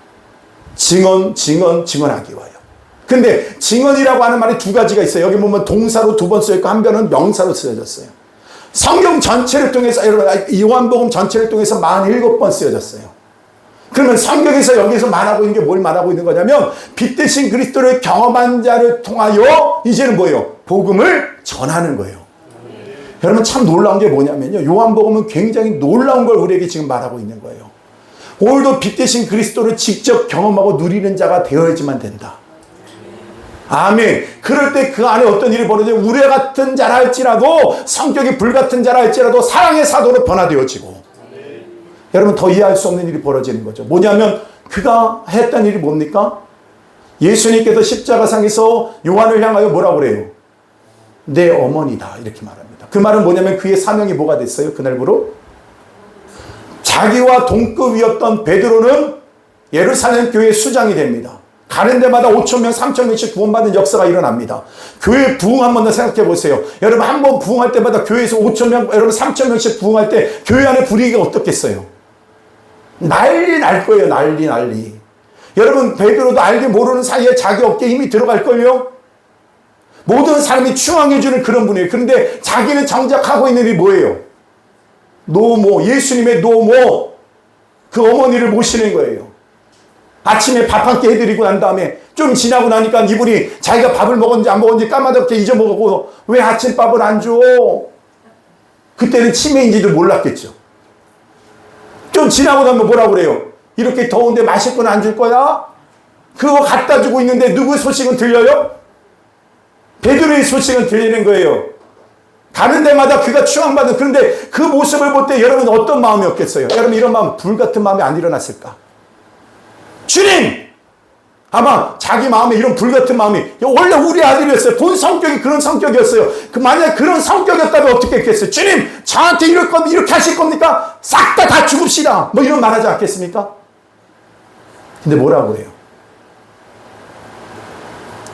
증언하기 위하여. 근데 증언이라고 하는 말이 두 가지가 있어요. 여기 보면 동사로 2번 쓰여있고 한 번은 명사로 쓰여졌어요. 성경 전체를 통해서 요한복음 전체를 통해서 47번 쓰여졌어요. 그러면 성경에서 여기서 말하고 있는 게 뭘 말하고 있는 거냐면 빛 대신 그리스도를 경험한 자를 통하여 이제는 뭐예요? 복음을 전하는 거예요. 여러분 참 놀라운 게 뭐냐면요. 요한복음은 굉장히 놀라운 걸 우리에게 지금 말하고 있는 거예요. 오늘도 빛 대신 그리스도를 직접 경험하고 누리는 자가 되어야지만 된다. 아멘. 그럴 때 그 안에 어떤 일이 벌어져요? 우레 같은 자라 할지라도, 성격이 불같은 자라 할지라도 사랑의 사도로 변화되어지고. 여러분, 더 이해할 수 없는 일이 벌어지는 거죠. 뭐냐면 그가 했던 일이 뭡니까? 예수님께서 십자가상에서 요한을 향하여 뭐라고 그래요? 내 어머니다, 이렇게 말합니다. 그 말은 뭐냐면 그의 사명이 뭐가 됐어요? 그날부로 자기와 동급이었던 베드로는 예루살렘 교회의 수장이 됩니다. 가는 데마다 5,000명, 3,000명씩 구원받는 역사가 일어납니다. 교회 부흥 한 번 더 생각해 보세요. 여러분, 한 번 부흥할 때마다 교회에서 5,000명, 여러분 3,000명씩 부흥할 때 교회 안에 분위기가 어떻겠어요? 난리 날 거예요. 난리. 여러분, 베드로도 알게 모르는 사이에 자기 어깨에 힘이 들어갈걸요? 모든 사람이 추앙해주는 그런 분이에요. 그런데 자기는 정작 하고 있는 일이 뭐예요? 노모, 예수님의 노모, 그 어머니를 모시는 거예요. 아침에 밥 한 끼 해드리고 난 다음에 좀 지나고 나니까 이분이 자기가 밥을 먹었는지 안 먹었는지 까마득히 잊어먹고 왜 아침밥을 안 줘? 그때는 치매인지도 몰랐겠죠. 좀 지나고 나면 뭐라고 그래요? 이렇게 더운데 마실 건 안 줄 거야? 그거 갖다 주고 있는데 누구 소식은 들려요? 베드로의 소식은 들리는 거예요. 가는 데마다 그가 추앙받은, 그런데 그 모습을 볼 때 여러분 어떤 마음이었겠어요? 여러분, 이런 마음, 불같은 마음이 안 일어났을까? 주님! 아마 자기 마음에 이런 불같은 마음이, 원래 우리 아들이었어요. 본 성격이 그런 성격이었어요. 만약 그런 성격이었다면 어떻게 했겠어요? 주님, 저한테 이럴 거면 이렇게 하실 겁니까? 싹 다 죽읍시다. 뭐 이런 말 하지 않겠습니까? 근데 뭐라고 그래요?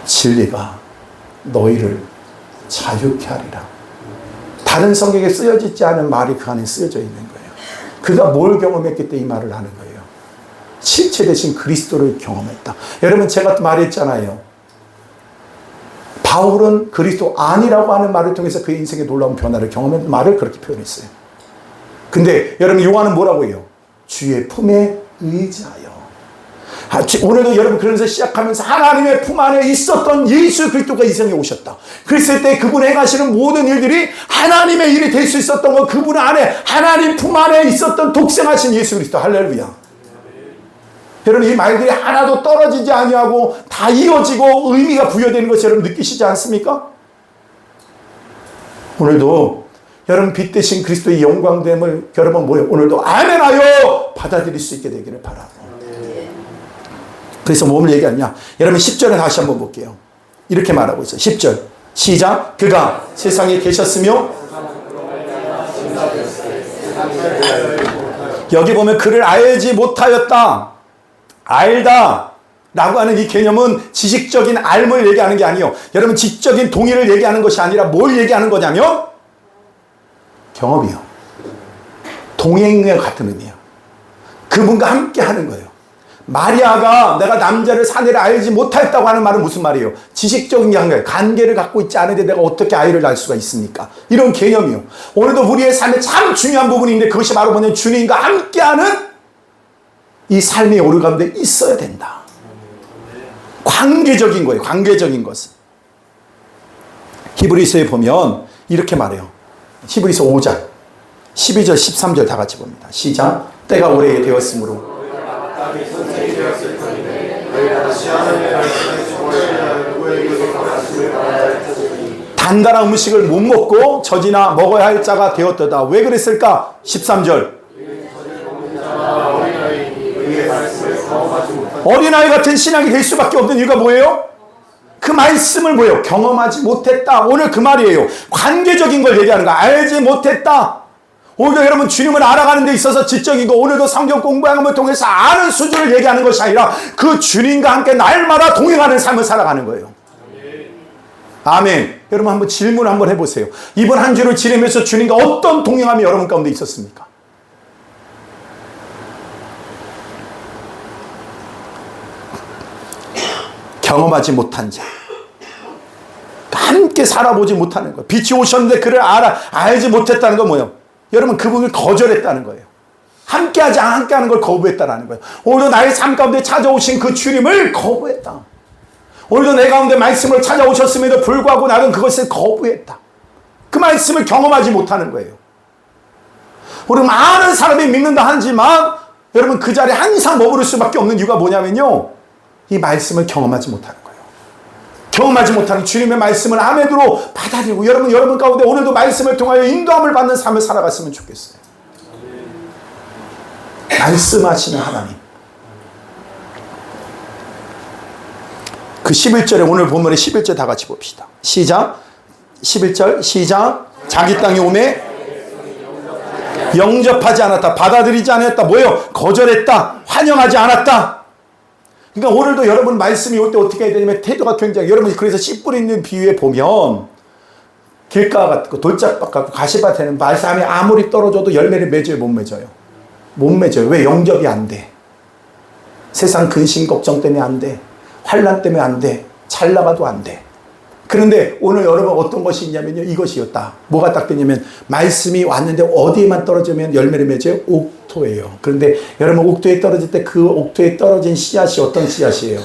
진리가 너희를 자유케 하리라. 다른 성경에 쓰여지지 않은 말이 그 안에 쓰여져 있는 거예요. 그가 뭘 경험했기 때문에 이 말을 하는 거예요. 실체 대신 그리스도를 경험했다. 여러분, 제가 말했잖아요. 바울은 그리스도 아니라고 하는 말을 통해서 그의 인생의 놀라운 변화를 경험한 말을 그렇게 표현했어요. 근데 여러분, 요한은 뭐라고 해요? 주의 품에 의지하여. 오늘도 여러분, 그러면서 시작하면서 하나님의 품 안에 있었던 예수 그리스도가 이 세상에 오셨다. 그랬을 때 그분이 행하시는 모든 일들이 하나님의 일이 될 수 있었던 것, 그분 안에, 하나님 품 안에 있었던 독생하신 예수 그리스도. 할렐루야. 여러분, 이 말들이 하나도 떨어지지 아니하고 다 이어지고 의미가 부여되는 것을 여러분 느끼시지 않습니까? 오늘도 여러분, 빛 대신 그리스도의 영광됨을 여러분 뭐예요? 오늘도 아멘하여 받아들일 수 있게 되기를 바라고. 그래서 뭘 얘기하냐? 여러분, 10절에 다시 한번 볼게요. 이렇게 말하고 있어요. 10절 시작. 그가 세상에 계셨으며, 여기 보면 그를 알지 못하였다, 알다 라고 하는 이 개념은 지식적인 알을 얘기하는 게 아니에요. 여러분, 지적인 동의를 얘기하는 것이 아니라 뭘 얘기하는 거냐면 경험이요. 동행과 같은 의미예요. 그분과 함께 하는 거예요. 마리아가 내가 남자를 사내를 알지 못하였다고 하는 말은 무슨 말이에요? 지식적인 게 아니라 관계를 갖고 있지 않은데 내가 어떻게 아이를 낳을 수가 있습니까? 이런 개념이요. 오늘도 우리의 삶에 참 중요한 부분인데 그것이 바로 뭐냐면 주님과 함께하는 이 삶의 오류 가운데 있어야 된다. 관계적인 거예요. 관계적인 것은. 히브리서에 보면 이렇게 말해요. 히브리서 5장 12절 13절 다 같이 봅니다. 시작. 때가 오래 되었으므로 단단한 음식을 못 먹고 젖이나 먹어야 할 자가 되었도다. 왜 그랬을까? 13절. 어린아이 같은 신앙이 될 수밖에 없는 이유가 뭐예요? 그 말씀을 뭐예요? 경험하지 못했다. 오늘 그 말이에요. 관계적인 걸 얘기하는 거야. 알지 못했다. 오히려 여러분, 주님을 알아가는 데 있어서 지적인 거, 오늘도 성경 공부하는 걸 통해서 아는 수준을 얘기하는 것이 아니라 그 주님과 함께 날마다 동행하는 삶을 살아가는 거예요. 아멘. 여러분, 한번 질문 한번 해보세요. 이번 한 주를 지내면서 주님과 어떤 동행함이 여러분 가운데 있었습니까? 경험하지 못한 자, 함께 살아보지 못하는 거. 빛이 오셨는데 그를 알지 못했다는 건 뭐예요? 여러분, 그분을 거절했다는 거예요. 함께하는 걸 거부했다는 거예요. 오늘도 나의 삶 가운데 찾아오신 그 주님을 거부했다. 오늘도 내 가운데 말씀을 찾아오셨음에도 불구하고 나는 그것을 거부했다. 그 말씀을 경험하지 못하는 거예요. 우리 많은 사람이 믿는다 하지만 여러분, 그 자리에 항상 머무를 수밖에 없는 이유가 뭐냐면요, 이 말씀을 경험하지 못하는 거예요. 경험하지 못하는 주님의 말씀을 아멘으로 받아들이고 여러분 가운데 오늘도 말씀을 통하여 인도함을 받는 삶을 살아갔으면 좋겠어요. 말씀하시는 하나님. 그 11절에 오늘 본문의 11절 다 같이 봅시다. 시작. 11절 시작. 자기 땅에 오매 영접하지 않았다. 받아들이지 않았다. 뭐예요? 거절했다. 환영하지 않았다. 그러니까 오늘도 여러분 말씀이 올 때 어떻게 해야 되냐면 태도가 굉장히 여러분이 그래서 씨 뿌리는 비유에 보면 길가 같고 돌짝밭 같고 가시밭에는 말씀이 아무리 떨어져도 열매를 맺어요? 못 맺어요? 못 맺어요. 왜? 영접이 안 돼. 세상 근심 걱정 때문에 안 돼. 환난 때문에 안 돼. 잘 나가도 안 돼. 그런데 오늘 여러분 어떤 것이 있냐면요. 이것이었다. 뭐가 딱 되냐면 말씀이 왔는데 어디에만 떨어지면 열매를 맺어요? 옥토예요. 그런데 여러분 옥토에 떨어질 때 그 옥토에 떨어진 씨앗이 어떤 씨앗이에요?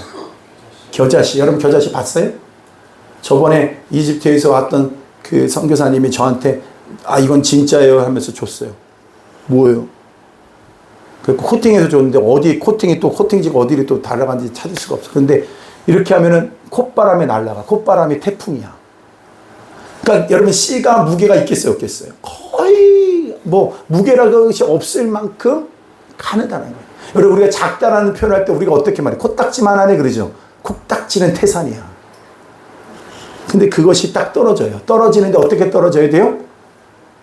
겨자씨. 여러분 겨자씨 봤어요? 저번에 이집트에서 왔던 그 선교사님이 저한테 아 이건 진짜예요 하면서 줬어요. 뭐예요? 그 코팅해서 줬는데 어디 코팅이 또 코팅지가 어디를 또 달아간지 찾을 수가 없어. 그런데 이렇게 하면은 콧바람에 날아가. 콧바람이 태풍이야. 그러니까 여러분 씨가 무게가 있겠어요, 없겠어요? 거의 뭐 무게라는 것이 없을 만큼 가느다는 거예요. 여러분 우리가 작다라는 표현할 때 우리가 어떻게 말해? 코딱지만 하네 그러죠. 코딱지는 태산이야. 근데 그것이 딱 떨어져요. 떨어지는데 어떻게 떨어져야 돼요?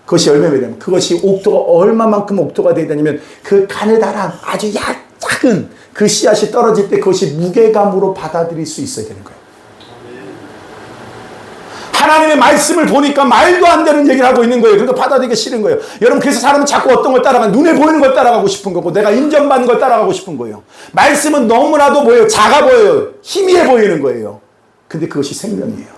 그것이 열매면 그것이 옥토가 얼마만큼 옥토가 되냐면 그 가느다란 아주 작은 그 씨앗이 떨어질 때 그것이 무게감으로 받아들일 수 있어야 되는 거예요. 하나님의 말씀을 보니까 말도 안 되는 얘기를 하고 있는 거예요. 그러니까 받아들이기 싫은 거예요. 여러분 그래서 사람은 자꾸 어떤 걸 따라가 눈에 보이는 걸 따라가고 싶은 거고 내가 인정받는 걸 따라가고 싶은 거예요. 말씀은 너무나도 뭐예요? 작아 보여요. 희미해 보이는 거예요. 근데 그것이 생명이에요.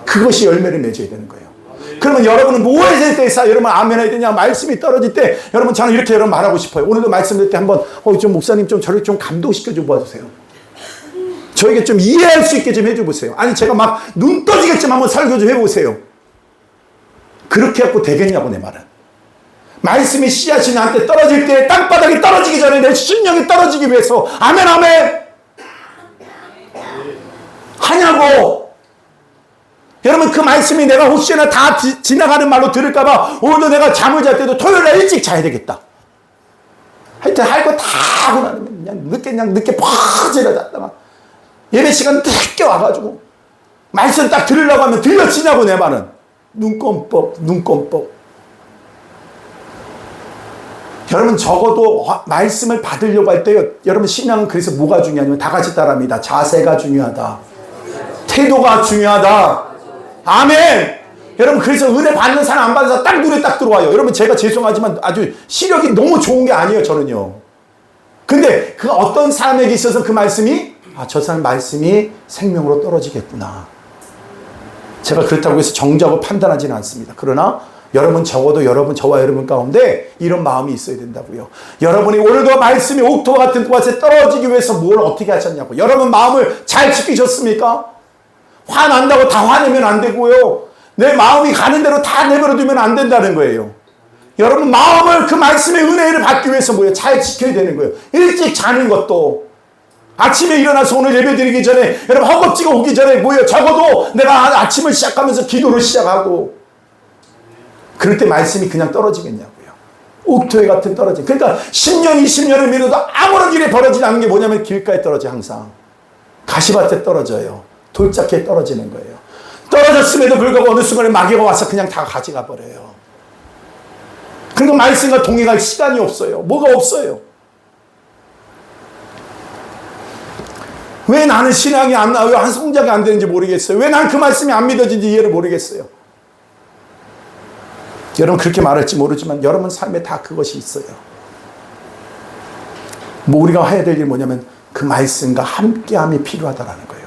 그것이 열매를 맺어야 되는 거예요. 그러면 여러분은 무엇에 대해서 여러분 아멘 해야 되냐? 말씀이 떨어질 때 여러분 저는 이렇게 여러분 말하고 싶어요. 오늘도 말씀 드릴 때 한번 좀 목사님 좀 저를 좀 감동시켜 줘 봐주세요. 저에게 좀 이해할 수 있게 좀 해줘 보세요. 아니 제가 막 눈 떠지겠지만 한번 설교 좀 해보세요. 그렇게 갖고 되겠냐고 내 말은. 말씀이 씨앗이 나한테 떨어질 때 땅바닥이 떨어지기 전에 내 신령이 떨어지기 위해서 아멘 아멘 하냐고. 여러분 그 말씀이 내가 혹시나 다 지나가는 말로 들을까봐 오늘도 내가 잠을 잘 때도 토요일날 일찍 자야 되겠다. 하여튼 할 거 다 하고 나면 그냥 늦게 퍼지려 잤다가 예배 시간 늦게 와가지고 말씀 딱 들으려고 하면 들려지냐고 내 말은. 눈껌뻑. 여러분 적어도 말씀을 받으려고 할 때요. 여러분 신앙은 그래서 뭐가 중요하냐면 다 같이 따라합니다. 자세가 중요하다. 태도가 중요하다. 아멘. 여러분 그래서 은혜 받는 사람 안 받는 사람 딱 눈에 딱 들어와요. 여러분 제가 죄송하지만 아주 시력이 너무 좋은 게 아니에요 저는요. 근데 그 어떤 사람에게 있어서 그 말씀이 저 사람 말씀이 생명으로 떨어지겠구나. 제가 그렇다고 해서 정적으로 판단하지는 않습니다. 그러나 여러분 적어도 저와 여러분 가운데 이런 마음이 있어야 된다고요. 여러분이 오늘도 말씀이 옥토와 같은 곳에 떨어지기 위해서 뭘 어떻게 하셨냐고. 여러분 마음을 잘 지키셨습니까? 화난다고 다 화내면 안 되고요. 내 마음이 가는 대로 다 내버려두면 안 된다는 거예요. 여러분 마음을 그 말씀의 은혜를 받기 위해서 뭐예요? 잘 지켜야 되는 거예요. 일찍 자는 것도 아침에 일어나서 오늘 예배 드리기 전에 여러분 허겁지가 오기 전에 뭐예요? 적어도 내가 아침을 시작하면서 기도를 시작하고 그럴 때 말씀이 그냥 떨어지겠냐고요. 옥토에 같은 떨어짐. 그러니까 10년 20년을 믿어도 아무런 일이 벌어지지 않는 게 뭐냐면 길가에 떨어져. 항상 가시밭에 떨어져요. 돌짝에 떨어지는 거예요. 떨어졌음에도 불구하고 어느 순간에 마귀가 와서 그냥 다 가져가 버려요. 그러니까 말씀과 동행할 시간이 없어요. 뭐가 없어요. 왜 나는 신앙이 안 나와요? 한 성장이 안 되는지 모르겠어요. 왜 난 그 말씀이 안 믿어지는지 이해를 모르겠어요. 여러분 그렇게 말할지 모르지만 여러분 삶에 다 그것이 있어요. 뭐 우리가 해야 될 일이 뭐냐면 그 말씀과 함께함이 필요하다라는 거예요.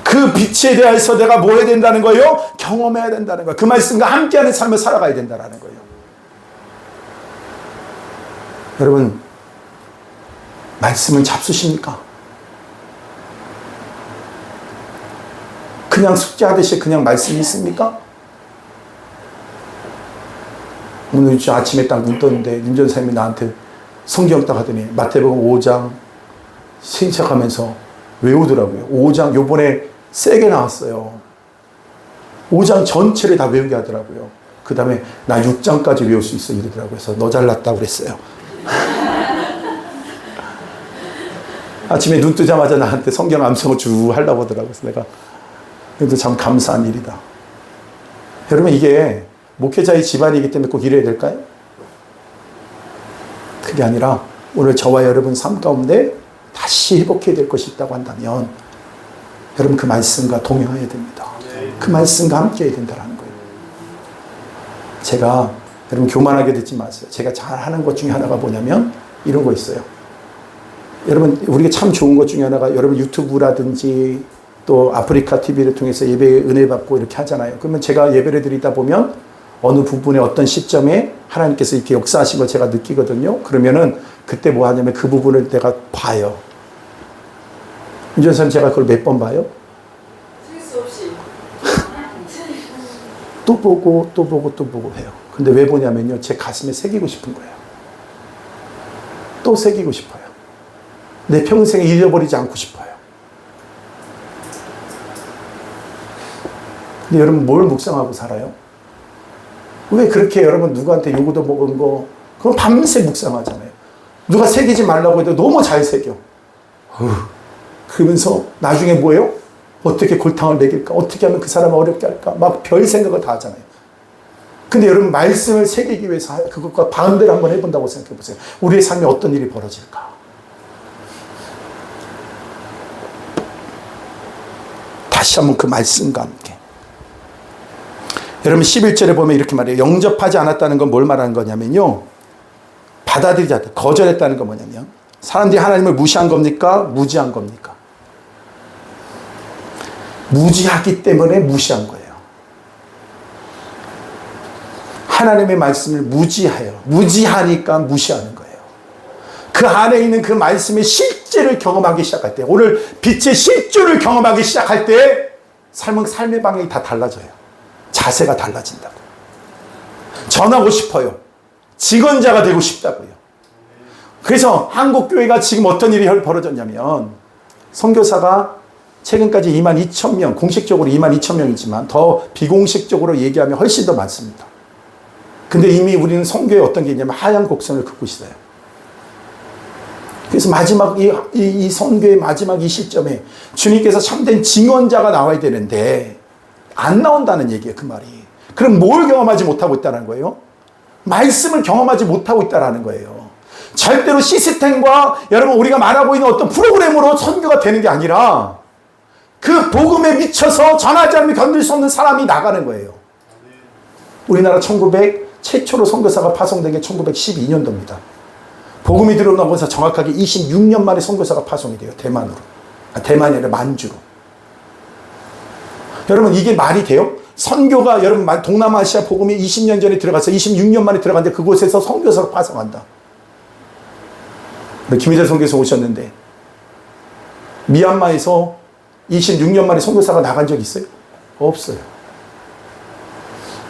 그 빛에 대해서 내가 뭐 해야 된다는 거예요? 경험해야 된다는 거예요. 그 말씀과 함께하는 삶을 살아가야 된다는 거예요. 여러분 말씀은 잡수십니까? 그냥 숙제하듯이 그냥 말씀이 있습니까? 오늘 아침에 딱 눈 떴는데 윤전사님이 나한테 성경 딱 하더니 마태복음 5장 생각하면서 외우더라고요. 5장 요번에 세게 나왔어요. 5장 전체를 다 외우게 하더라고요. 그 다음에 나 6장까지 외울 수 있어 이러더라고요. 그래서 너 잘났다고 그랬어요. 아침에 눈 뜨자마자 나한테 성경 암송을 쭉 하려고 하더라고요. 그래서 내가 그래도 참 감사한 일이다. 여러분 이게 목회자의 집안이기 때문에 꼭 이래야 될까요? 그게 아니라 오늘 저와 여러분 삶 가운데 다시 회복해야 될 것이 있다고 한다면 여러분 그 말씀과 동행해야 됩니다. 그 말씀과 함께 해야 된다는 거예요. 제가 여러분 교만하게 듣지 마세요. 제가 잘하는 것 중에 하나가 뭐냐면 이런 거 있어요. 여러분 우리가 참 좋은 것 중에 하나가 여러분 유튜브라든지 또 아프리카 TV를 통해서 예배에 은혜 받고 이렇게 하잖아요. 그러면 제가 예배를 드리다 보면 어느 부분에 어떤 시점에 하나님께서 이렇게 역사하신 걸 제가 느끼거든요. 그러면은 그때 뭐 하냐면 그 부분을 내가 봐요. 윤전선 제가 그걸 몇 번 봐요?
수 없이.
또 보고 또 보고 또 보고 해요. 근데 왜 보냐면요. 제 가슴에 새기고 싶은 거예요. 또 새기고 싶어요. 내 평생에 잊어버리지 않고 싶어요. 근데 여러분 뭘 묵상하고 살아요? 왜 그렇게 여러분 누구한테 요구도 먹은 거 그건 밤새 묵상하잖아요. 누가 새기지 말라고 해도 너무 잘 새겨. 그러면서 나중에 뭐예요? 어떻게 골탕을 먹일까? 어떻게 하면 그 사람을 어렵게 할까? 막 별 생각을 다 하잖아요. 근데 여러분 말씀을 새기기 위해서 그것과 반대를 한번 해본다고 생각해 보세요. 우리의 삶에 어떤 일이 벌어질까? 다시 한번 그 말씀과 함께. 여러분 11절에 보면 이렇게 말해요. 영접하지 않았다는 건 뭘 말하는 거냐면요. 받아들이지 않았다. 거절했다는 건 뭐냐면 사람들이 하나님을 무시한 겁니까? 무지한 겁니까? 무지하기 때문에 무시한 거예요. 하나님의 말씀을 무지해요. 무지하니까 무시하는 거예요. 그 안에 있는 그 말씀의 실제를 경험하기 시작할 때, 오늘 빛의 실제를 경험하기 시작할 때 삶의 방향이 다 달라져요. 자세가 달라진다고. 전하고 싶어요. 직언자가 되고 싶다고요. 그래서 한국교회가 지금 어떤 일이 벌어졌냐면 선교사가 최근까지 22,000명, 공식적으로 22,000명이지만 더 비공식적으로 얘기하면 훨씬 더 많습니다. 근데 이미 우리는 선교에 어떤 게 있냐면 하얀 곡선을 긋고 있어요. 그래서 마지막 이 선교의 마지막 이 시점에 주님께서 참된 증언자가 나와야 되는데 안 나온다는 얘기예요. 그 말이. 그럼 뭘 경험하지 못하고 있다는 거예요? 말씀을 경험하지 못하고 있다는 거예요. 절대로 시스템과 여러분 우리가 말하고 있는 어떤 프로그램으로 선교가 되는 게 아니라 그 복음에 미쳐서 전하지 않으면 견딜 수 없는 사람이 나가는 거예요. 우리나라 최초로 선교사가 파송된 게 1912년도입니다. 복음이 들어오면서 정확하게 26년 만에 선교사가 파송이 돼요. 대만으로. 대만이 아니라 만주로. 여러분 이게 말이 돼요? 선교가 여러분 동남아시아 복음이 20년 전에 들어가서 26년 만에 들어갔는데 그곳에서 선교사로 파송한다. 김희재 선교사 오셨는데 미얀마에서 26년 만에 선교사가 나간 적 있어요? 없어요.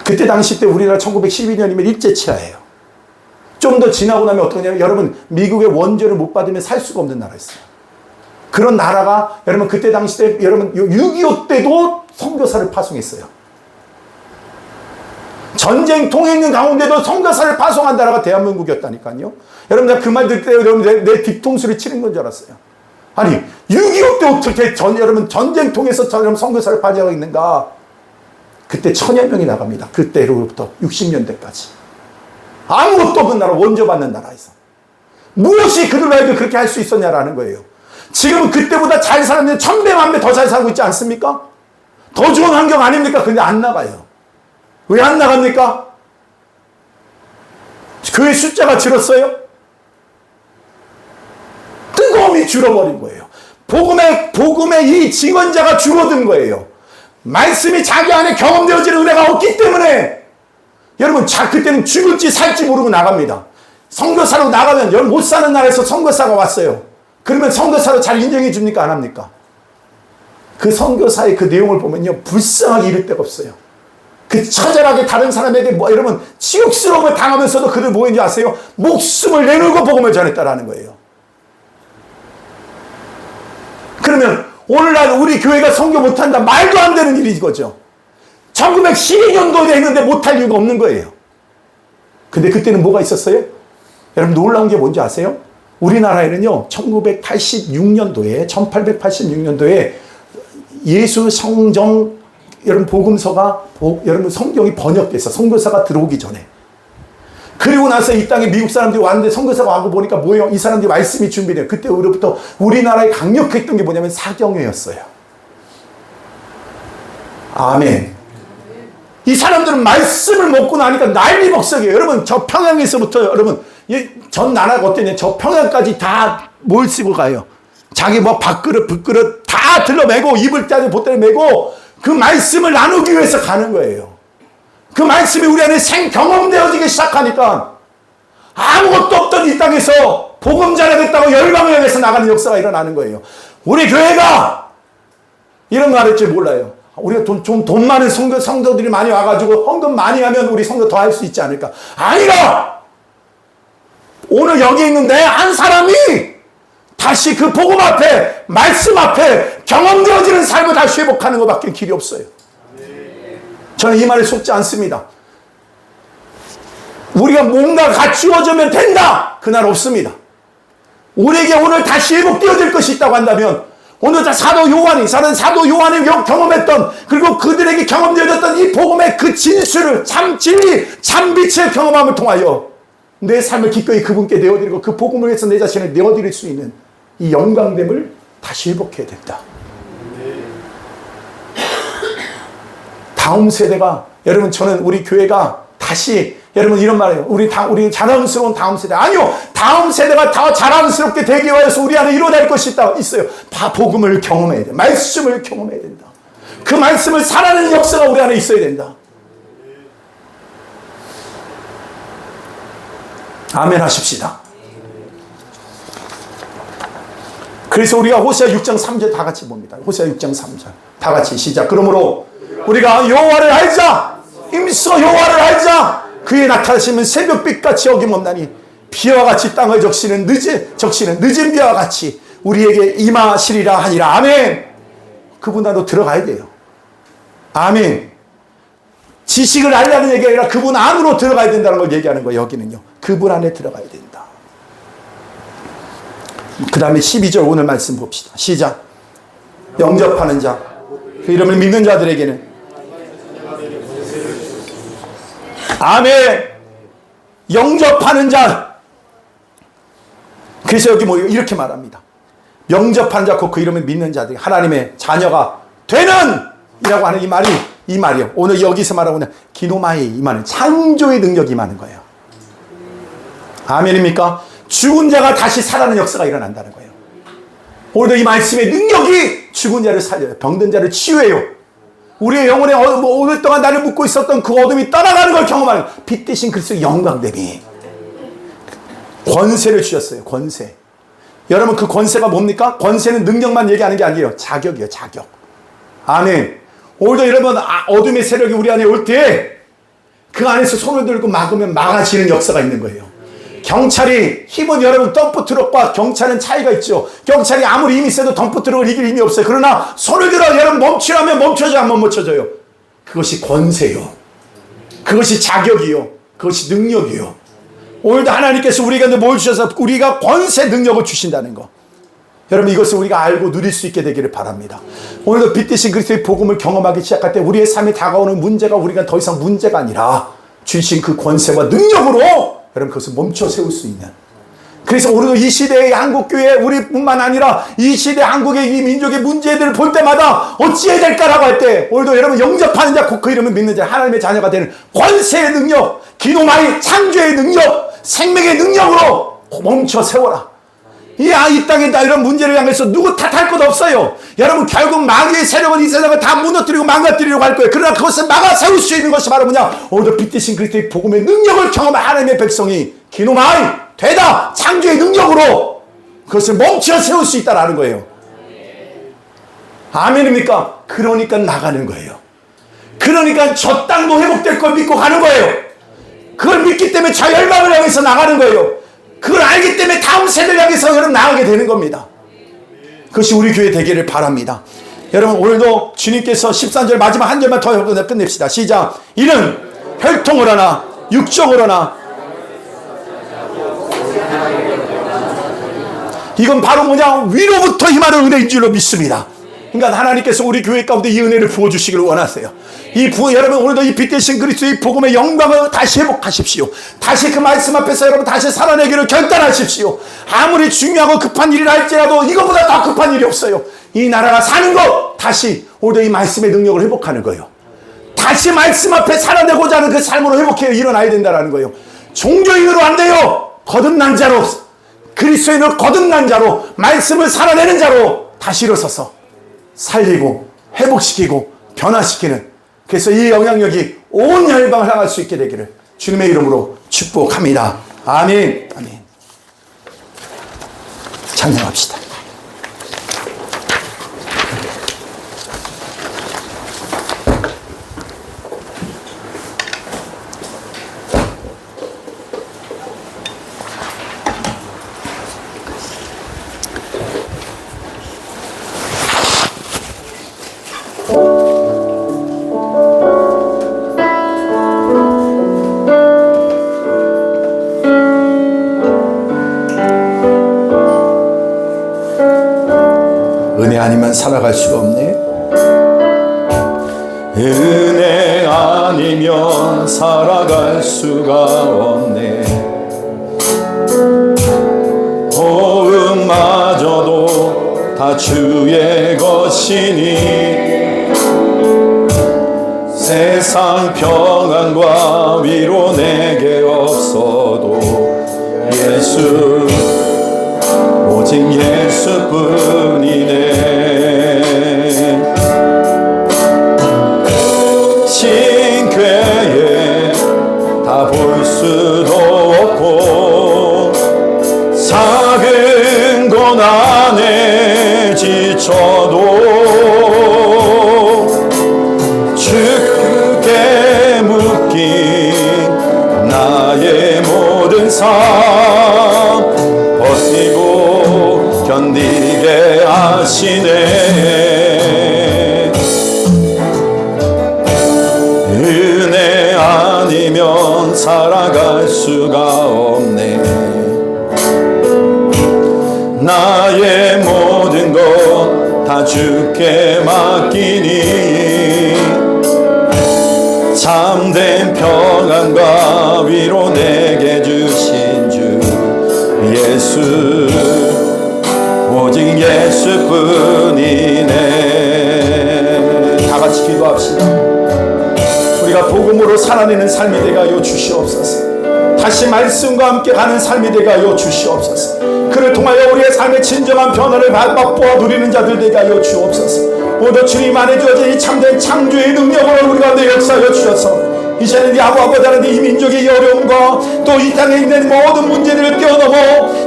그때 당시 때 우리나라 1912년이면 일제치하예요. 좀 더 지나고 나면 어떠냐면 여러분 미국의 원조를 못 받으면 살 수가 없는 나라였어요. 그런 나라가 여러분 그때 당시 때 여러분 6.25 때도 선교사를 파송했어요. 전쟁 통행인 가운데도 선교사를 파송한 나라가 대한민국이었다니까요. 여러분 내가 그 말 듣을 때 여러분 내 뒤통수를 치는 건 줄 알았어요. 아니 6.25 때 어떻게 여러분 전쟁 통해서 여러분 선교사를 파송하고 있는가? 그때 1000여 명이 나갑니다. 그때로부터 60년대까지. 아무것도 없는 나라, 원조받는 나라에서. 무엇이 그들 나에게 그렇게 할 수 있었냐라는 거예요. 지금은 그때보다 잘 살았는데 1000배, 1000배 더 잘 살고 있지 않습니까? 더 좋은 환경 아닙니까? 근데 안 나가요. 왜 안 나갑니까? 교회 숫자가 줄었어요? 뜨거움이 줄어버린 거예요. 복음의 이 증언자가 줄어든 거예요. 말씀이 자기 안에 경험되어지는 은혜가 없기 때문에 여러분 그때는 죽을지 살지 모르고 나갑니다. 선교사로 나가면 여러분 못 사는 나라에서 선교사가 왔어요. 그러면 선교사로 잘 인정해 줍니까? 안 합니까? 그 선교사의 그 내용을 보면요 불쌍하게 이를 데가 없어요. 그 처절하게 다른 사람에게 여러분 치욕스러움을 당하면서도 그들 뭐인지 아세요? 목숨을 내놓고 복음을 전했다라는 거예요. 그러면 오늘날 우리 교회가 선교 못한다. 말도 안 되는 일이 거죠. 1912년도에 했는데 못할 이유가 없는 거예요. 근데 그때는 뭐가 있었어요? 여러분 놀라운 게 뭔지 아세요? 우리나라에는요 1886년도에 예수 성경 여러분 복음서가 여러분 성경이 번역돼서 선교사가 들어오기 전에, 그리고 나서 이 땅에 미국 사람들이 왔는데 선교사가 와고 보니까 뭐예요? 이 사람들이 말씀이 준비돼요. 그때로부터 우리나라에 강력했던 게 뭐냐면 사경회였어요. 아멘. 이 사람들은 말씀을 먹고 나니까 난리벅석이에요. 여러분 저 평양에서부터 여러분 전 나라가 어땠냐, 저 평양까지 다 뭘 쓰고 가요. 자기 뭐 밥그릇 붓그릇 다 들러매고 이불 짜리 보따리 메고 그 말씀을 나누기 위해서 가는 거예요. 그 말씀이 우리 안에 생경험되어지기 시작하니까 아무것도 없던 이 땅에서 복음 전하겠다고 열방을 향해서 나가는 역사가 일어나는 거예요. 우리 교회가 이런 거 할 줄 몰라요. 우리가 돈 많은 성도들이 많이 와가지고 헌금 많이 하면 우리 성도 더 할 수 있지 않을까? 아니라 오늘 여기 있는데 한 사람이 다시 그 복음 앞에 말씀 앞에 경험되어지는 삶을 다시 회복하는 것밖에 길이 없어요. 저는 이 말에 속지 않습니다. 우리가 뭔가 갖추어지면 된다, 그날 없습니다. 우리에게 오늘 다시 회복되어질 것이 있다고 한다면 오늘 사도 요한이 경험했던, 그리고 그들에게 경험되어졌던 이 복음의 그 진수를, 참 진리, 참 빛을 경험함을 통하여 내 삶을 기꺼이 그분께 내어드리고 그 복음을 위해서 내 자신을 내어드릴 수 있는 이 영광됨을 다시 회복해야 된다. 다음 세대가, 여러분 저는 우리 교회가 다시, 여러분 이런 말이에요. 우리 자랑스러운 다음 세대. 아니요. 다음 세대가 더 자랑스럽게 되기 위해서 우리 안에 이루어질 것이 있어요. 다 복음을 경험해야 돼. 말씀을 경험해야 된다. 그 말씀을 살아내는 역사가 우리 안에 있어야 된다. 아멘 하십시다. 그래서 우리가 호세아 6장 3절 다 같이 봅니다. 호세아 6장 3절 다 같이 시작. 그러므로 우리가 여호와를 알자. 힘써 여호와를 알자. 그의 나타나시면 새벽빛같이 어김없나니 비와 같이 땅을 적시는 늦은 비와 같이 우리에게 임하시리라 하니라. 아멘. 그분 안으로 들어가야 돼요. 아멘. 지식을 알라는 얘기가 아니라 그분 안으로 들어가야 된다는 걸 얘기하는 거예요. 여기는요. 그분 안에 들어가야 된다. 그 다음에 12절 오늘 말씀 봅시다. 시작. 영접하는 자, 그 이름을 믿는 자들에게는, 아멘. 영접하는 자. 그래서 여기 뭐 이렇게 말합니다. 영접하는 자, 그 이름을 믿는 자들이 하나님의 자녀가 되는 이라고 하는 이 말이요. 오늘 여기서 말하고 있는 기노마에 임하는 창조의 능력이 임하는 거예요. 아멘입니까? 죽은 자가 다시 살아나는 역사가 일어난다는 거예요. 오늘도 이 말씀의 능력이 죽은 자를 살려요. 병든 자를 치유해요. 우리의 영혼에 오랫동안 나를 묶고 있었던 그 어둠이 떠나가는 걸 경험하는 빛 대신 그리스도의 영광됨이 권세를 주셨어요. 권세. 여러분 그 권세가 뭡니까? 권세는 능력만 얘기하는 게 아니에요. 자격이에요. 자격. 아멘. 오늘도 여러분 어둠의 세력이 우리 안에 올 때 그 안에서 손을 들고 막으면 막아지는 역사가 있는 거예요. 경찰이 힘은 여러분 덤프트럭과 경찰은 차이가 있죠. 경찰이 아무리 힘이 세도 덤프트럭을 이길 힘이 없어요. 그러나 손을 들어 여러분 멈추라면 멈춰져 안 멈춰져요. 그것이 권세요. 그것이 자격이요. 그것이 능력이요. 오늘도 하나님께서 우리에게 뭘 주셔서 우리가 권세 능력을 주신다는 거. 여러분 이것을 우리가 알고 누릴 수 있게 되기를 바랍니다. 오늘도 빛 대신 그리스도의 복음을 경험하기 시작할 때 우리의 삶에 다가오는 문제가 우리가 더 이상 문제가 아니라 주신 그 권세와 능력으로 여러분 그것을 멈춰 세울 수 있는. 그래서 오늘도 이 시대의 한국교회 우리뿐만 아니라 이 시대 한국의 이 민족의 문제들을 볼 때마다 어찌해야 될까라고 할 때 오늘도 여러분 영접하는 자, 그 이름을 믿는 자, 하나님의 자녀가 되는 권세의 능력, 기노마의 창조의 능력, 생명의 능력으로 멈춰 세워라. 이 땅에 이런 문제를 향해서 누구 탓할 것 없어요. 여러분 결국 마귀의 세력은 이 세상을 다 무너뜨리고 망가뜨리려고 할 거예요. 그러나 그것을 막아 세울 수 있는 것이 바로 뭐냐? 오늘도 빛 대신 그리스도의 복음의 능력을 경험한 하나님의 백성이 기노마이 되다 창조의 능력으로 그것을 멈춰 세울 수 있다라는 거예요. 아멘입니까? 그러니까 나가는 거예요. 그러니까 저 땅도 회복될 걸 믿고 가는 거예요. 그걸 믿기 때문에 저 열방을 향해서 나가는 거예요. 그걸 알기 때문에 다음 세대를 향해서 여러분 나가게 되는 겁니다. 그것이 우리 교회 되기를 바랍니다. 여러분 오늘도 주님께서 13절 마지막 한 절만 더 하고 끝냅시다. 시작. 이는 혈통으로나 육정으로나, 이건 바로 뭐냐, 위로부터 임하는 은혜인 줄로 믿습니다. 그러니까 하나님께서 우리 교회 가운데 이 은혜를 부어주시기를 원하세요. 여러분 오늘도 이 빛 대신 그리스도의 복음의 영광을 다시 회복하십시오. 다시 그 말씀 앞에서 여러분 다시 살아내기를 결단하십시오. 아무리 중요하고 급한 일이라 할지라도 이것보다 더 급한 일이 없어요. 이 나라가 사는 것, 다시 오늘도 이 말씀의 능력을 회복하는 거예요. 다시 말씀 앞에 살아내고자 하는 그 삶으로 회복해 일어나야 된다는 거예요. 종교인으로 안 돼요. 거듭난 자로, 그리스도인으로 거듭난 자로, 말씀을 살아내는 자로 다시 일어서서 살리고 회복시키고 변화시키는, 그래서 이 영향력이 온 열방을 향할 수 있게 되기를 주님의 이름으로 축복합니다. 아멘. 아멘. 찬양합시다. 은혜 아니면 살아갈 수가 없네. 은혜 아니면 살아갈 수가 없네. 호흡마저도 다 주의 것이니 세상 평안과 위로 내게 없어도 예수, 오직 예수뿐이네. 신궤에 다 볼 수도 없고 작은 고난에 지쳐도 주께 묶인 나의 모든 삶 버티고 견디게 하시네. 은혜 아니면 살아갈 수가 없네. 나의 모든 것 다 주께 맡기니 참된 평안과 위로 내게 주신 주 예수, 오직 예수뿐이네. 다 같이 기도합시다. 우리가 복음으로 살아내는 삶이 되게 하여 주시옵소서. 다시 말씀과 함께 가는 삶이 되게 하여 주시옵소서. 그를 통하여 우리의 삶의 진정한 변화를 맛보아 누리는 자들 되게 하여 주옵소서. 오늘 주님 안에 주어진 이 참된 창조의 능력으로 우리 가운데 역사하여 주셔서 이제는 이 아부아보다 하는 이 민족의 이 어려움과 또 이 땅에 있는 모든 문제들을 뛰어넘어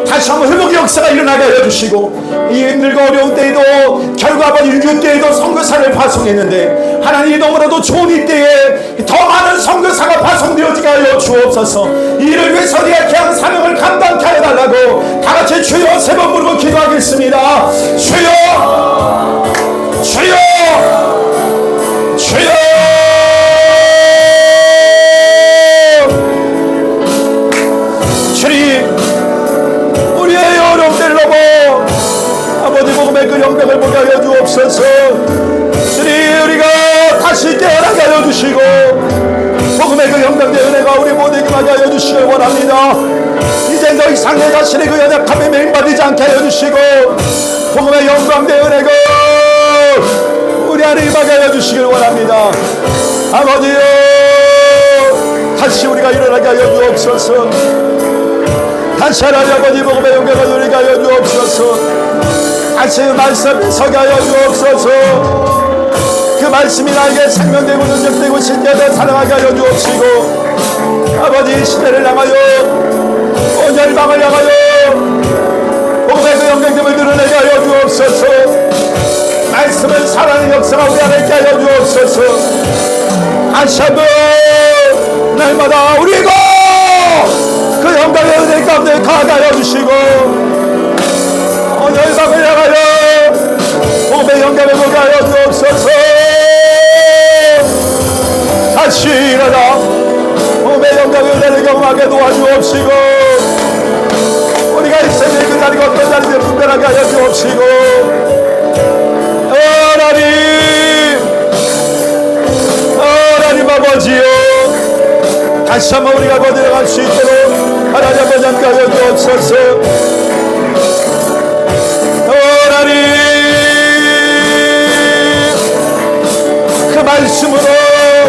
다시 한번 회복의 역사가 일어나게 하여 주시고, 이 힘들고 어려운 때에도 결과 아버지 6.25 때에도 선교사를 파송했는데 하나님이 너무나도 좋은 이때에 더 많은 선교사가 파송되어지게 하여 주옵소서. 이를 위해서 우리의 귀한 사명을 감당케 하여 달라고 다 같이 주여 세 번 부르고 기도하겠습니다. 주여, 주여, 주여. 주님, 우리의 어려운 때를 넘어 아버지 복음의 그 영광을 보게 하여 주옵소서. 주님, 우리가 다시 깨어나게 하여 주시고 복음의 그 영광의 은혜가 우리 모두에게 임하게 하여 주시길 원합니다. 이제 더 이상 내 자신의 그 연약함에 매임받지 않게 하여 주시고 복음의 영광의 은혜가 우리 안에 임하게 하여 주시길 원합니다. 아버지여, 다시 우리가 일어나게 하여 주옵소서. 다시 하나님 아버지 복음의 영광을 누리게 하여 주옵소서. 다시 말씀에 서게 하여 주옵소서. 그 말씀이 나에게 생명되고 능력되고 신뢰되어 살아가게 하여 주옵시고 아버지 시대를 향하여 온 열방을 향하여 복음의 그 영광됨을 드러내게 하여 주옵소서. 말씀을 살아내는 역사가 우리 안에 있게 하여 주옵소서. 다시 한번 날마다 우리가 그 영광의 은혜 가운데 가게 하여 주시고 온 열방을 향하여 경험하게 도와주옵시고 우리가 인생의 그 자리가 어떤 자리든 분별하게 하여 주옵시고 하나님 아버지요 다시 한번 우리가 거듭나갈 수 있도록 하나님 아버지 함께 하여 주옵소서. 하나님 그 말씀으로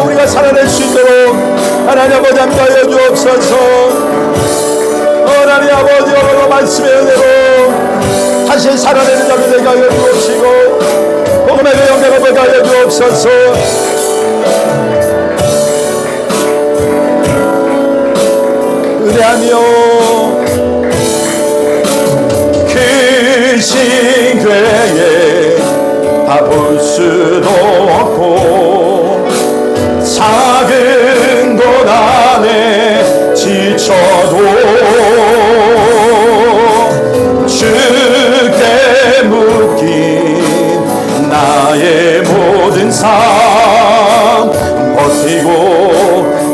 우리가 살아낼 수 있도록 하나님 아버지 함께 하여 주옵소서. 하나님 아버지 오늘 말씀의 은혜로 다시 살아내는 자들 되게 하여 주옵시고 복음의 그 영광을 보게 하여 주옵소서. 은혜하며 크신 교회에 다 볼 수도 없고 작은 곳 안에 지쳐도 주께 묶인 나의 모든 삶 버티고